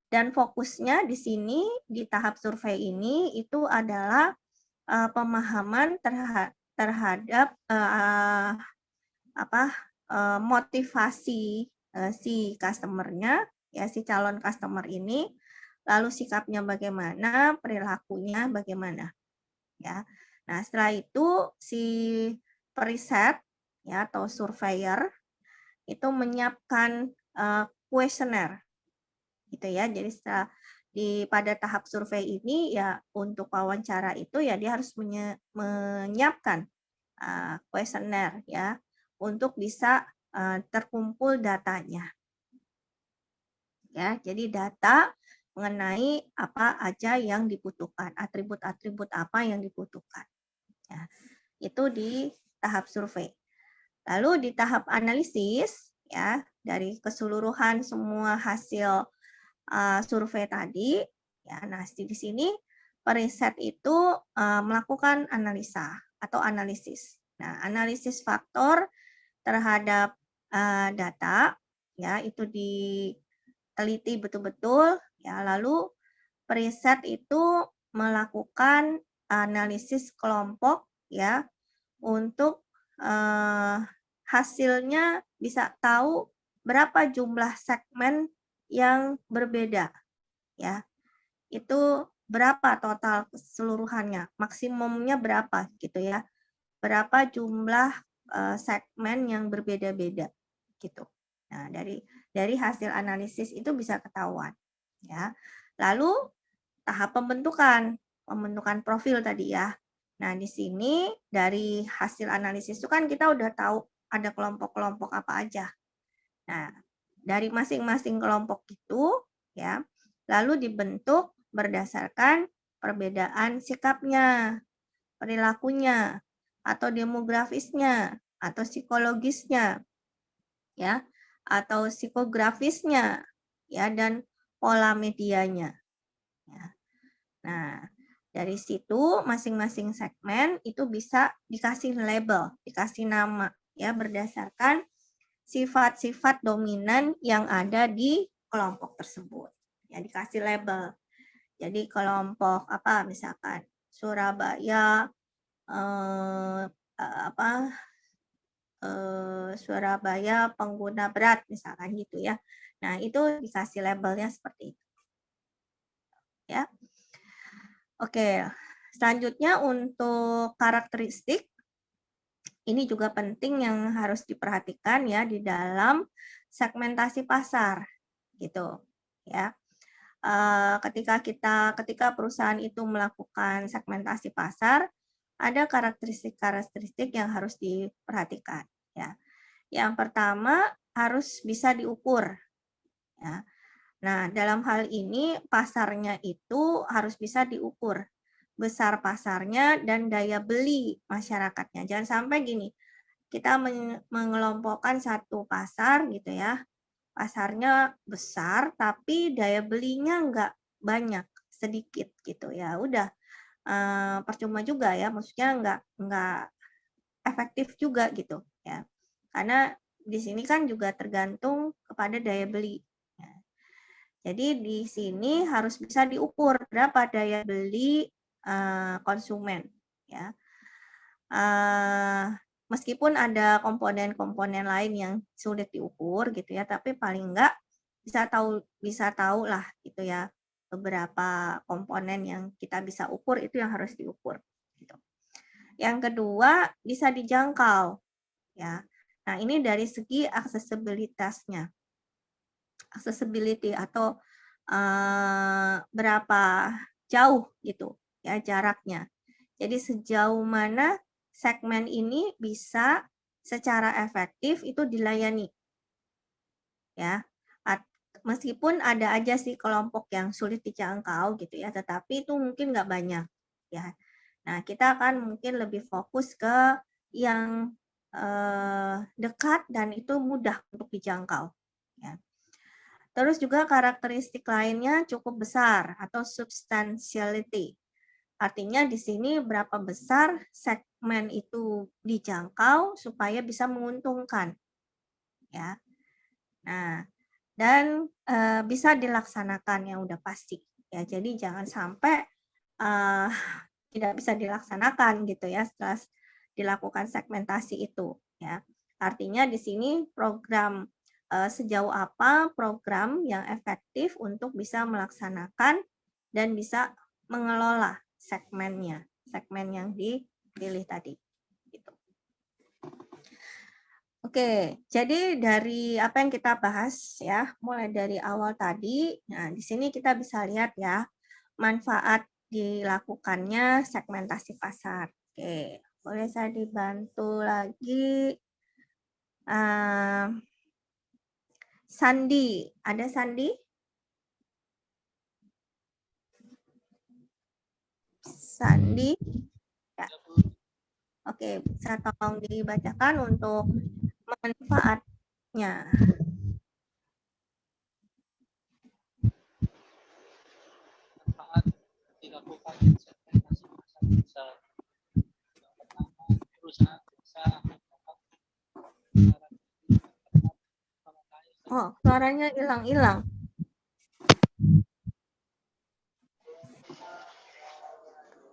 Dan fokusnya di sini di tahap survei ini itu adalah pemahaman terhadap motivasi si customer-nya ya, si calon customer ini, lalu sikapnya bagaimana, perilakunya bagaimana ya. Nah, setelah itu si periset ya atau surveyor itu menyiapkan kuesioner gitu ya. Jadi pada tahap survei ini ya untuk wawancara itu ya dia harus menyiapkan kuesioner ya untuk bisa terkumpul datanya. Ya, jadi data mengenai apa aja yang dibutuhkan, atribut-atribut apa yang dibutuhkan. Ya, itu di tahap survei. Lalu di tahap analisis ya, dari keseluruhan semua hasil survei tadi ya. Nah, di sini periset itu melakukan analisa atau analisis. Nah, analisis faktor terhadap data ya itu diteliti betul-betul ya. Lalu periset itu melakukan analisis kelompok ya untuk hasilnya bisa tahu berapa jumlah segmen yang berbeda ya. Itu berapa total keseluruhannya, maksimumnya berapa gitu ya. Berapa jumlah segmen yang berbeda-beda gitu. Nah, dari hasil analisis itu bisa ketahuan ya. Lalu tahap pembentukan profil tadi ya. Nah, di sini dari hasil analisis itu kan kita udah tahu ada kelompok-kelompok apa aja. Nah, dari masing-masing kelompok itu ya, lalu dibentuk berdasarkan perbedaan sikapnya, perilakunya, atau demografisnya, atau psikologisnya, ya, atau psikografisnya, ya, dan pola medianya. Ya. Nah, dari situ masing-masing segmen itu bisa dikasih label, dikasih nama, ya, berdasarkan sifat-sifat dominan yang ada di kelompok tersebut. Ya, dikasih label. Jadi kelompok apa misalkan Surabaya Surabaya pengguna berat misalkan gitu ya. Nah, itu dikasih labelnya seperti itu. Ya. Oke, selanjutnya untuk karakteristik ini juga penting yang harus diperhatikan ya di dalam segmentasi pasar gitu ya. Ketika perusahaan itu melakukan segmentasi pasar, ada karakteristik-karakteristik yang harus diperhatikan ya. Yang pertama harus bisa diukur ya. Nah, dalam hal ini pasarnya itu harus bisa diukur. Besar pasarnya dan daya beli masyarakatnya. Jangan sampai gini, kita mengelompokkan satu pasar gitu ya. Pasarnya besar tapi daya belinya enggak banyak, sedikit gitu ya. Udah percuma juga ya, maksudnya enggak efektif juga gitu ya. Karena di sini kan juga tergantung kepada daya beli. Jadi di sini harus bisa diukur berapa daya beli konsumen ya. Meskipun ada komponen-komponen lain yang sulit diukur gitu ya, tapi paling enggak bisa tahu lah gitu ya beberapa komponen yang kita bisa ukur itu yang harus diukur gitu. Yang kedua bisa dijangkau ya. Nah, ini dari segi aksesibilitasnya. Accessibility atau berapa jauh gitu ya jaraknya. Jadi sejauh mana segmen ini bisa secara efektif itu dilayani. Ya. Meskipun ada aja sih kelompok yang sulit dijangkau gitu ya, tetapi itu mungkin nggak banyak ya. Nah, kita akan mungkin lebih fokus ke yang dekat dan itu mudah untuk dijangkau. Ya. Terus juga karakteristik lainnya cukup besar atau substantiality. Artinya di sini berapa besar segmen itu dijangkau supaya bisa menguntungkan. Ya. Nah, dan bisa dilaksanakan yang udah pasti. Ya, jadi jangan sampai tidak bisa dilaksanakan gitu ya setelah dilakukan segmentasi itu. Ya, artinya di sini program sejauh apa program yang efektif untuk bisa melaksanakan dan bisa mengelola segmennya, segmen yang dipilih tadi. Gitu. Oke, jadi dari apa yang kita bahas ya, mulai dari awal tadi, nah di sini kita bisa lihat ya, manfaat dilakukannya segmentasi pasar. Oke, boleh saya dibantu lagi? Sandi, ada Sandi? Sandi? Ya. Oke, bisa tolong dibacakan untuk manfaatnya. Manfaat dilakukan segmentasi pasar jasa. Yang pertama, perusahaan jasa akan dapat Oh, suaranya hilang-hilang.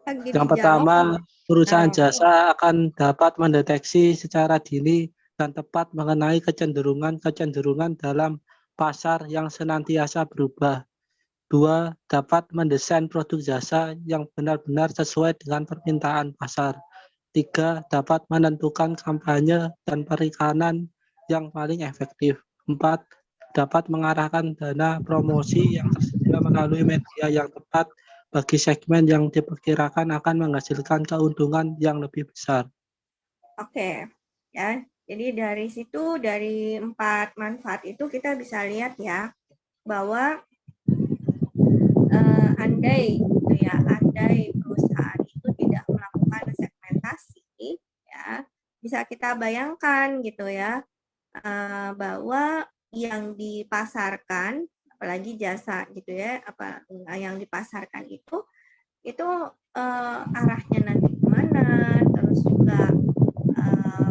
Yang pertama, perusahaan jasa akan dapat mendeteksi secara dini dan tepat mengenai kecenderungan dalam pasar yang senantiasa berubah. 2. Dapat mendesain produk jasa yang benar-benar sesuai dengan permintaan pasar. 3. Dapat menentukan kampanye dan periklanan yang paling efektif. 4. Dapat mengarahkan dana promosi yang tersedia melalui media yang tepat bagi segmen yang diperkirakan akan menghasilkan keuntungan yang lebih besar. Oke, ya. Jadi dari situ, dari 4 manfaat itu kita bisa lihat ya, bahwa andai perusahaan itu tidak melakukan segmentasi, ya, bisa kita bayangkan gitu ya, bahwa yang dipasarkan, apalagi jasa gitu ya, yang dipasarkan itu arahnya nanti kemana, terus juga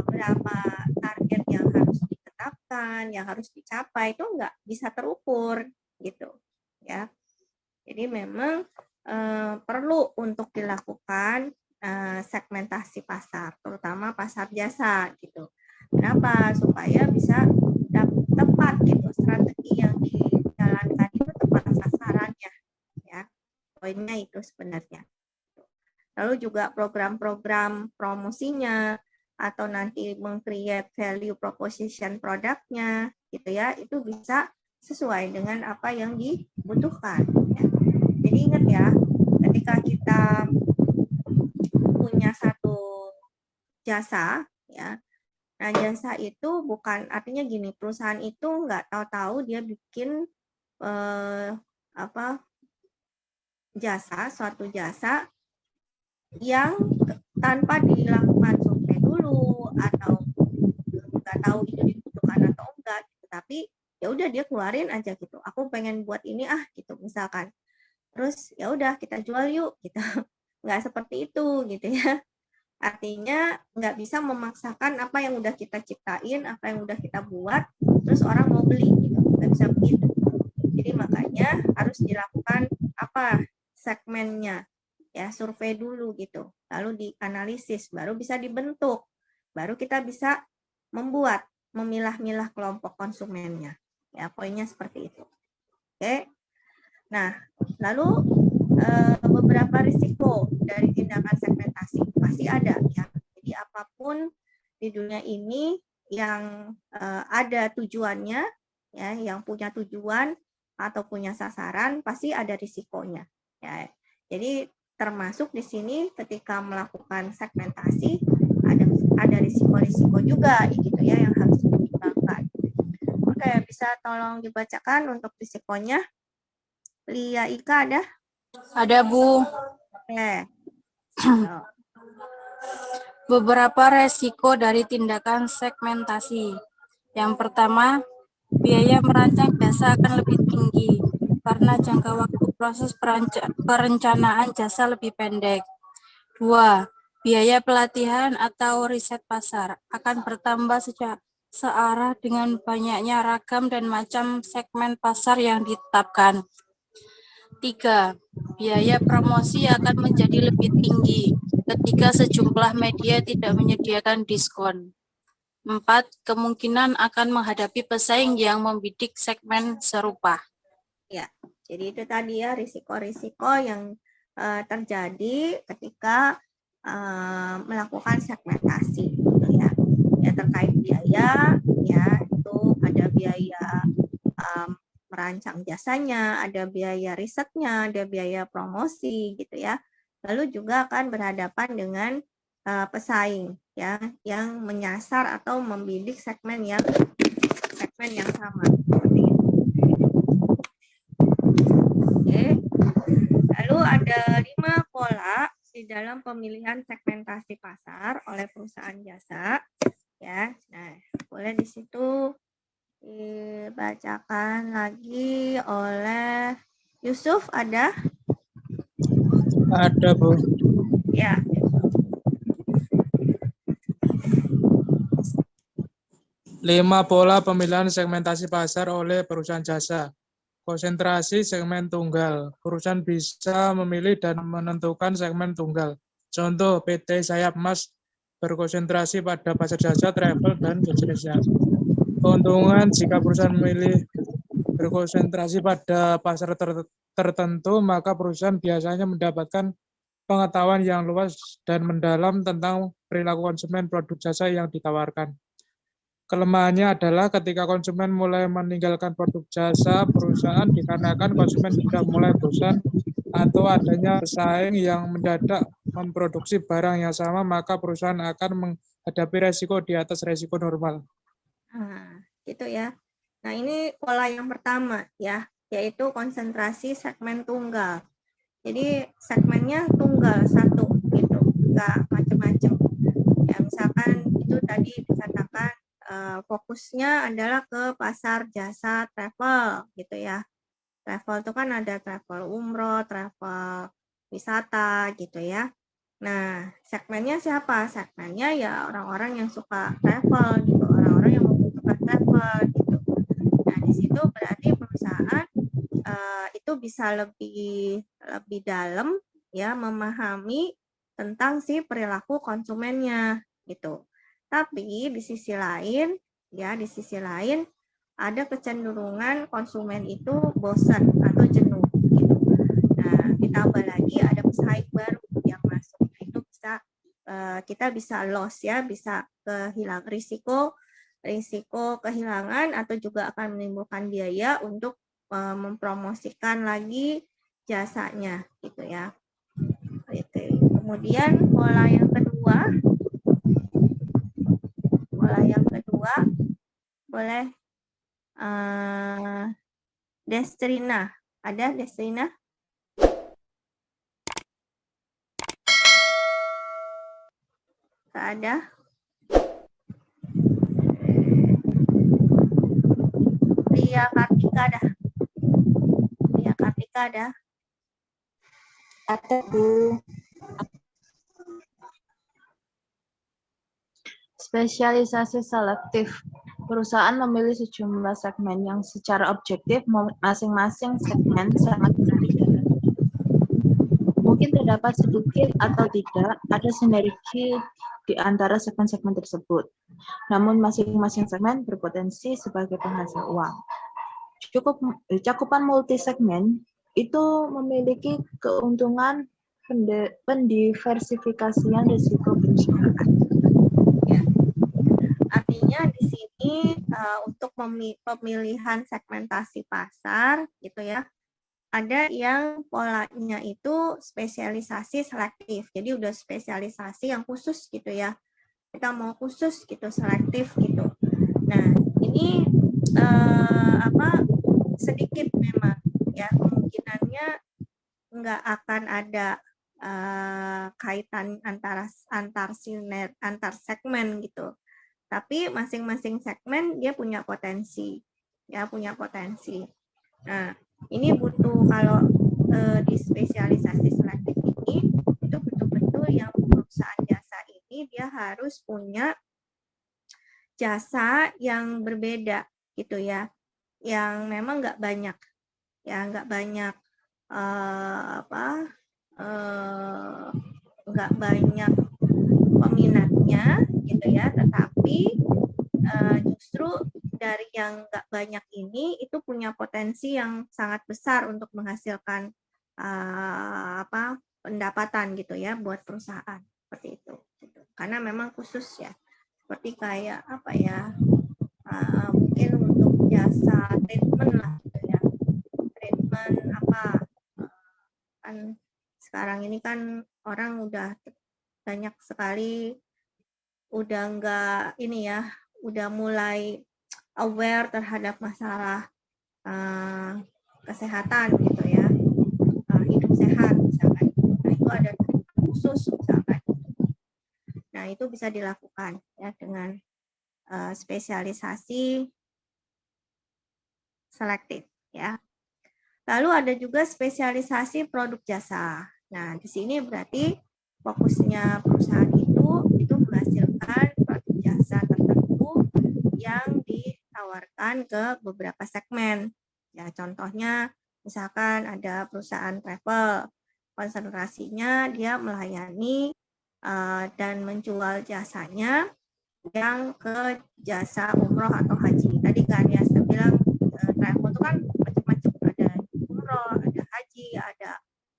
berapa target yang harus ditetapkan, yang harus dicapai itu nggak bisa terukur gitu ya. Jadi memang perlu untuk dilakukan segmentasi pasar, terutama pasar jasa gitu. Kenapa? Supaya bisa tepat gitu strategi yang dijalankan itu tepat sasarannya ya. Poinnya itu sebenarnya. Lalu juga program-program promosinya atau nanti meng-create value proposition produknya gitu ya, itu bisa sesuai dengan apa yang dibutuhkan ya. Jadi ingat ya, ketika kita punya satu jasa ya, nah jasa itu bukan artinya gini, perusahaan itu nggak tahu-tahu dia bikin suatu jasa yang tanpa dilakukan survei dulu atau nggak tahu itu dibutuhkan atau enggak, tapi ya udah dia keluarin aja gitu. Aku pengen buat ini gitu misalkan. Terus ya udah kita jual yuk gitu. Nggak seperti itu gitu ya. Artinya nggak bisa memaksakan apa yang udah kita ciptain, apa yang udah kita buat, terus orang mau beli gitu. Nggak bisa begitu. Jadi makanya harus dilakukan segmennya. Ya, survei dulu gitu. Lalu dianalisis, baru bisa dibentuk. Baru kita bisa memilah-milah kelompok konsumennya. Ya, poinnya seperti itu. Oke. Nah, lalu beberapa risiko dari tindakan segmentasi pasti ada ya. Jadi apapun di dunia ini yang ada tujuannya ya, yang punya tujuan atau punya sasaran pasti ada risikonya ya. Jadi termasuk di sini ketika melakukan segmentasi ada risiko-risiko juga gitu ya yang harus dipertimbangkan. Oke, bisa tolong dibacakan untuk risikonya. Lia Ika ada? Ada, Bu. Oke. Beberapa resiko dari tindakan segmentasi. Yang pertama, biaya merancang jasa akan lebih tinggi karena jangka waktu proses perencanaan jasa lebih pendek. 2. Biaya pelatihan atau riset pasar akan bertambah searah dengan banyaknya ragam dan macam segmen pasar yang ditetapkan. 3. Biaya promosi akan menjadi lebih tinggi ketika sejumlah media tidak menyediakan diskon. 4. Kemungkinan akan menghadapi pesaing yang membidik segmen serupa. Ya, jadi itu tadi ya risiko-risiko yang terjadi ketika melakukan segmentasi gitu ya. Ya terkait biaya, ya itu ada biaya merancang jasanya, ada biaya risetnya, ada biaya promosi gitu ya. Lalu juga akan berhadapan dengan pesaing ya yang menyasar atau membidik segmen yang sama seperti itu. Oke. Lalu ada 5 pola di dalam pemilihan segmentasi pasar oleh perusahaan jasa ya. Nah, boleh di situ dibacakan lagi oleh Yusuf ada? Ada, Bu. Ya. Lima pola pemilihan segmentasi pasar oleh perusahaan jasa. Konsentrasi segmen tunggal. Perusahaan bisa memilih dan menentukan segmen tunggal. Contoh, PT Sayap Mas berkonsentrasi pada pasar jasa, travel, dan sejenisnya. Keuntungan jika perusahaan memilih berkonsentrasi pada pasar tertentu, maka perusahaan biasanya mendapatkan pengetahuan yang luas dan mendalam tentang perilaku konsumen produk jasa yang ditawarkan. Kelemahannya adalah ketika konsumen mulai meninggalkan produk jasa perusahaan dikarenakan konsumen sudah mulai bosan atau adanya pesaing yang mendadak memproduksi barang yang sama, maka perusahaan akan menghadapi resiko di atas resiko normal. Nah, gitu ya. Nah, ini pola yang pertama ya, yaitu konsentrasi segmen tunggal. Jadi segmennya tunggal satu gitu, nggak macam-macam. Ya, misalkan itu tadi dikatakan fokusnya adalah ke pasar jasa travel gitu ya. Travel itu kan ada travel umroh, travel wisata gitu ya. Nah, segmennya siapa? Segmennya ya orang-orang yang suka travel gitu, orang-orang yang membutuhkan travel gitu. Nah, di situ berarti perusahaan itu bisa lebih dalam ya memahami tentang si perilaku konsumennya gitu. Tapi di sisi lain ada kecenderungan konsumen itu bosan atau jenuh gitu. Nah, ditambah lagi ada pesaing baru yang masuk. Nah, itu bisa kita bisa loss ya, bisa kehilangan risiko kehilangan atau juga akan menimbulkan biaya untuk mempromosikan lagi jasanya gitu ya. Gitu. Kemudian pola yang kedua boleh Destrina. Ada Destrina? Nggak ada? Lia Kartika ada? Lia Kartika ada? Ada, Bu. Spesialisasi selektif. Perusahaan memilih sejumlah segmen yang secara objektif masing-masing segmen sangat menarik dan mungkin terdapat sedikit atau tidak ada sinergi di antara segmen-segmen tersebut. Namun masing-masing segmen berpotensi sebagai penghasil uang. Cakupan multi-segmen itu memiliki keuntungan pendiversifikasian risiko perusahaan. Artinya di sini untuk pemilihan segmentasi pasar gitu ya, ada yang polanya itu spesialisasi selektif. Jadi udah spesialisasi yang khusus gitu ya. Kita mau khusus gitu, selektif gitu. Nah, ini sedikit memang ya, kemungkinannya nggak akan ada kaitan antar segmen gitu. Tapi masing-masing segmen dia punya potensi. Ya, punya potensi. Nah, ini butuh kalau di spesialisasi selektif ini itu betul-betul yang perusahaan jasa ini dia harus punya jasa yang berbeda gitu ya, yang memang nggak banyak ya, nggak banyak nggak banyak peminatnya gitu ya, tetapi justru dari yang nggak banyak ini itu punya potensi yang sangat besar untuk menghasilkan pendapatan gitu ya buat perusahaan seperti itu gitu. Karena memang khusus ya, seperti kayak apa ya, mungkin untuk jasa treatment lah gitu ya, treatment kan sekarang ini kan orang udah banyak sekali udah nggak ini ya, udah mulai aware terhadap masalah kesehatan gitu ya, hidup sehat misalkan. Nah, itu ada khusus misalkan. Nah, itu bisa dilakukan ya dengan spesialisasi selektif ya. Lalu ada juga spesialisasi produk jasa. Nah, di sini berarti fokusnya perusahaan itu menghasilkan produk jasa tertentu yang ditawarkan ke beberapa segmen. Ya, contohnya misalkan ada perusahaan travel, konsentrasinya dia melayani dan menjual jasanya yang ke jasa umroh atau haji. Tadi kan ya saya bilang travel itu kan macam-macam, ada umroh, ada haji, ada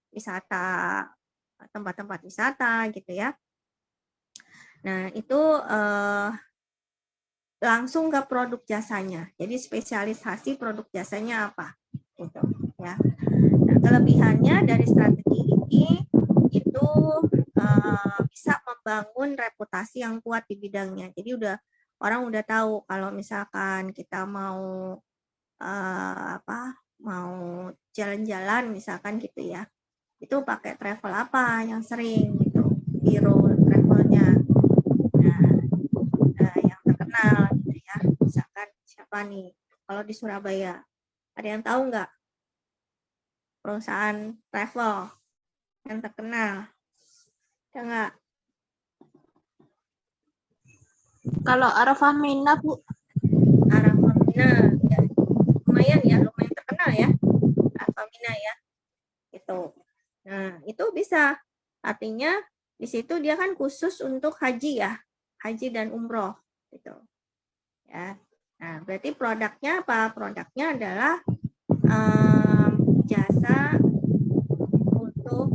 wisata, tempat-tempat wisata gitu ya. Nah, itu langsung ke produk jasanya. Jadi spesialisasi produk jasanya apa gitu ya. Nah, kelebihannya dari strategi ini itu bisa membangun reputasi yang kuat di bidangnya. Jadi orang udah tahu kalau misalkan kita mau mau jalan-jalan misalkan gitu ya, itu pakai travel apa yang sering gitu, biro travelnya. Nah, yang terkenal gitu ya, misalkan siapa nih kalau di Surabaya, ada yang tahu nggak perusahaan travel yang terkenal? Ya nggak? Kalau Arafamina, Bu. Arafamina, ya lumayan terkenal ya, Arafamina ya, itu. Nah, itu bisa, artinya di situ dia kan khusus untuk haji ya, haji dan umroh gitu ya. Nah, berarti produknya apa? Produknya adalah jasa untuk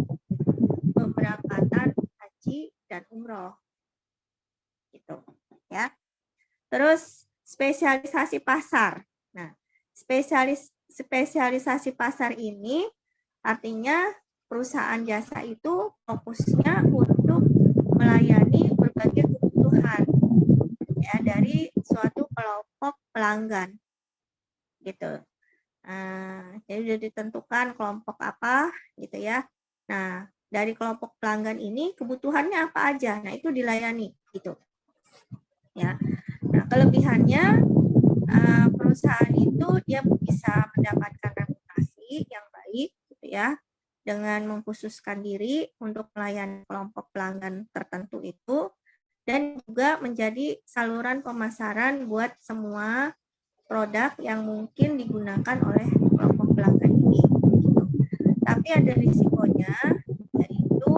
pemberangkatan haji dan umroh gitu ya. Terus spesialisasi pasar. Nah, spesialisasi pasar ini artinya perusahaan jasa itu fokusnya untuk melayani berbagai kebutuhan ya dari suatu kelompok pelanggan gitu. Jadi sudah ditentukan kelompok apa gitu ya. Nah, dari kelompok pelanggan ini kebutuhannya apa aja. Nah, itu dilayani gitu. Ya. Nah, kelebihannya perusahaan itu dia bisa mendapatkan reputasi yang baik gitu ya, dengan mengkhususkan diri untuk melayani kelompok pelanggan tertentu itu, dan juga menjadi saluran pemasaran buat semua produk yang mungkin digunakan oleh kelompok pelanggan ini. Tapi ada risikonya, yaitu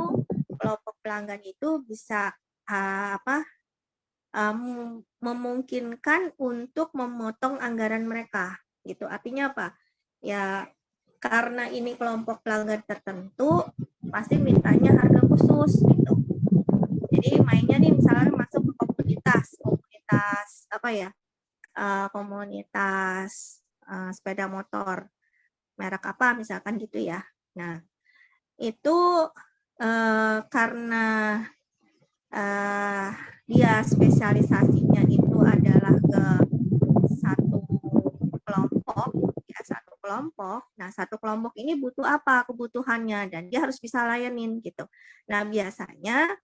kelompok pelanggan itu bisa memungkinkan untuk memotong anggaran mereka gitu. Artinya apa? Ya karena ini kelompok pelanggan tertentu pasti mintanya harga khusus gitu. Jadi mainnya nih misalnya masuk ke komunitas apa ya? Komunitas sepeda motor. merek apa misalkan gitu ya. Nah, itu karena dia spesialisasinya itu adalah ke satu kelompok, ya satu kelompok. Nah, satu kelompok ini butuh apa kebutuhannya dan dia harus bisa layanin gitu. Nah, biasanya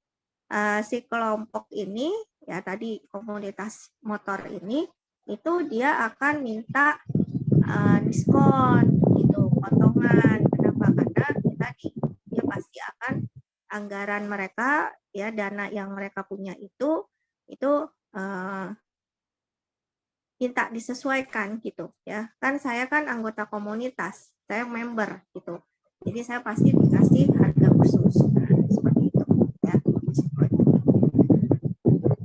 si kelompok ini ya tadi komunitas motor ini itu dia akan minta diskon gitu, potongan. Kenapa? Karena tadi dia pasti akan anggaran mereka ya dana yang mereka punya itu minta disesuaikan gitu ya. Kan saya kan anggota komunitas, saya member gitu. Jadi saya pasti dikasih harga khusus. Nah, seperti itu ya.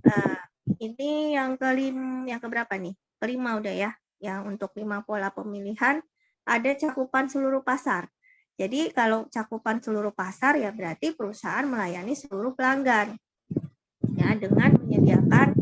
Nah, ini yang keberapa nih? Kelima udah ya. Yang untuk 5 pola pemilihan ada cakupan seluruh pasar. Jadi kalau cakupan seluruh pasar ya berarti perusahaan melayani seluruh pelanggan. Ya, dengan menyediakan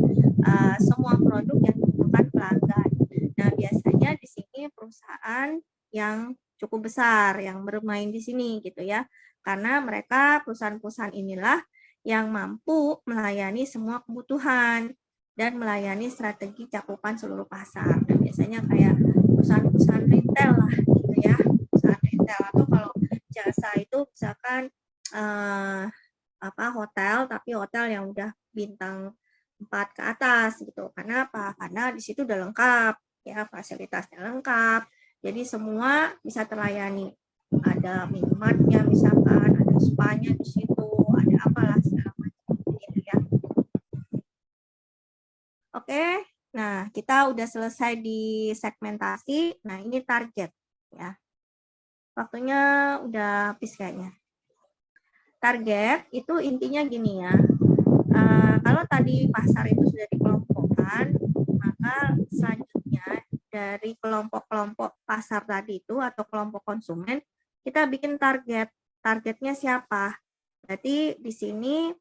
semua produk yang dibutuhkan pelanggan. Nah, biasanya di sini perusahaan yang cukup besar yang bermain di sini gitu ya. Karena mereka perusahaan-perusahaan inilah yang mampu melayani semua kebutuhan dan melayani strategi cakupan seluruh pasar. Dan biasanya kayak perusahaan-perusahaan retail lah gitu ya. Perusahaan retail atau kalau jasa itu misalkan hotel, tapi hotel yang udah bintang 4 ke atas gitu. Karena apa? Karena di situ udah lengkap ya, fasilitasnya lengkap. Jadi semua bisa terlayani. Ada minimartnya misalkan, ada spa-nya di situ, ada apalah segala macam gitu ya. Oke. Nah, kita udah selesai di segmentasi. Nah, ini target ya. Waktunya udah habis kayaknya. Target itu intinya gini ya. Kalau tadi pasar itu sudah dikelompokkan, maka selanjutnya dari kelompok-kelompok pasar tadi itu atau kelompok konsumen, kita bikin target. Targetnya siapa? Berarti di sini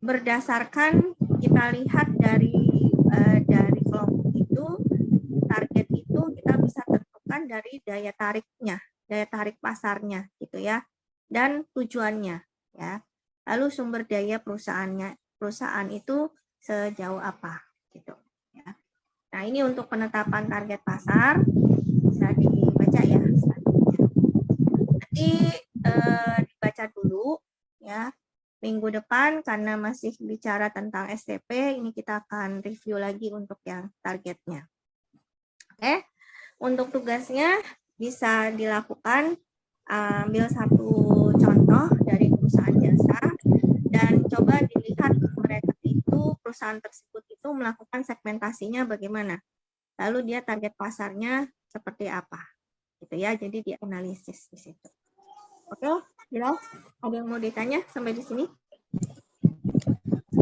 berdasarkan kita lihat dari kelompok itu, target itu kita bisa tentukan dari daya tariknya, daya tarik pasarnya gitu ya, dan tujuannya ya. Lalu sumber daya perusahaan itu sejauh apa gitu ya. Nah, ini untuk penetapan target pasar bisa dibaca ya selanjutnya. Nanti dibaca dulu ya. Minggu depan karena masih bicara tentang STP, ini kita akan review lagi untuk yang targetnya. Oke. Untuk tugasnya bisa dilakukan, ambil satu contoh dari perusahaan jasa dan coba dilihat mereka itu perusahaan tersebut itu melakukan segmentasinya bagaimana. Lalu dia target pasarnya seperti apa. Gitu ya. Jadi dianalisis di situ. Oke, jelas? Ada yang mau ditanya sampai di sini?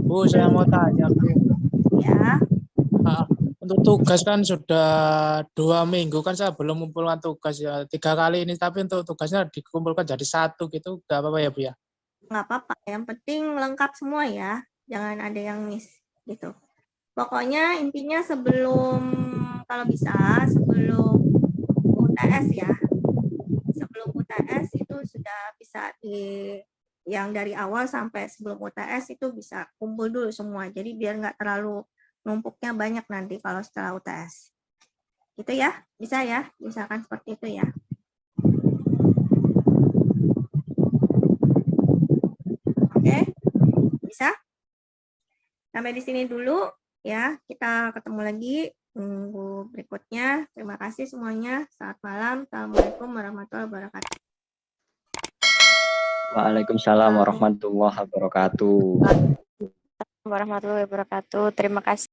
Bu, saya mau tanya, Bu. Ya. Untuk tugas kan sudah 2 minggu kan saya belum mengumpulkan tugas ya 3 kali ini, tapi untuk tugasnya dikumpulkan jadi 1 gitu, nggak apa-apa ya Bu ya? Nggak apa-apa, yang penting lengkap semua ya, jangan ada yang miss gitu. Pokoknya intinya kalau bisa sebelum UTS ya, sebelum UTS itu sudah bisa yang dari awal sampai sebelum UTS itu bisa kumpul dulu semua, jadi biar nggak terlalu numpuknya banyak nanti kalau setelah UTS. Gitu ya, bisa ya, misalkan seperti itu ya. Oke, bisa? Sampai di sini dulu ya, kita ketemu lagi minggu berikutnya. Terima kasih semuanya. Selamat malam. Assalamualaikum warahmatullahi wabarakatuh. Waalaikumsalam warahmatullahi wabarakatuh. Warahmatullahi wabarakatuh. Terima kasih.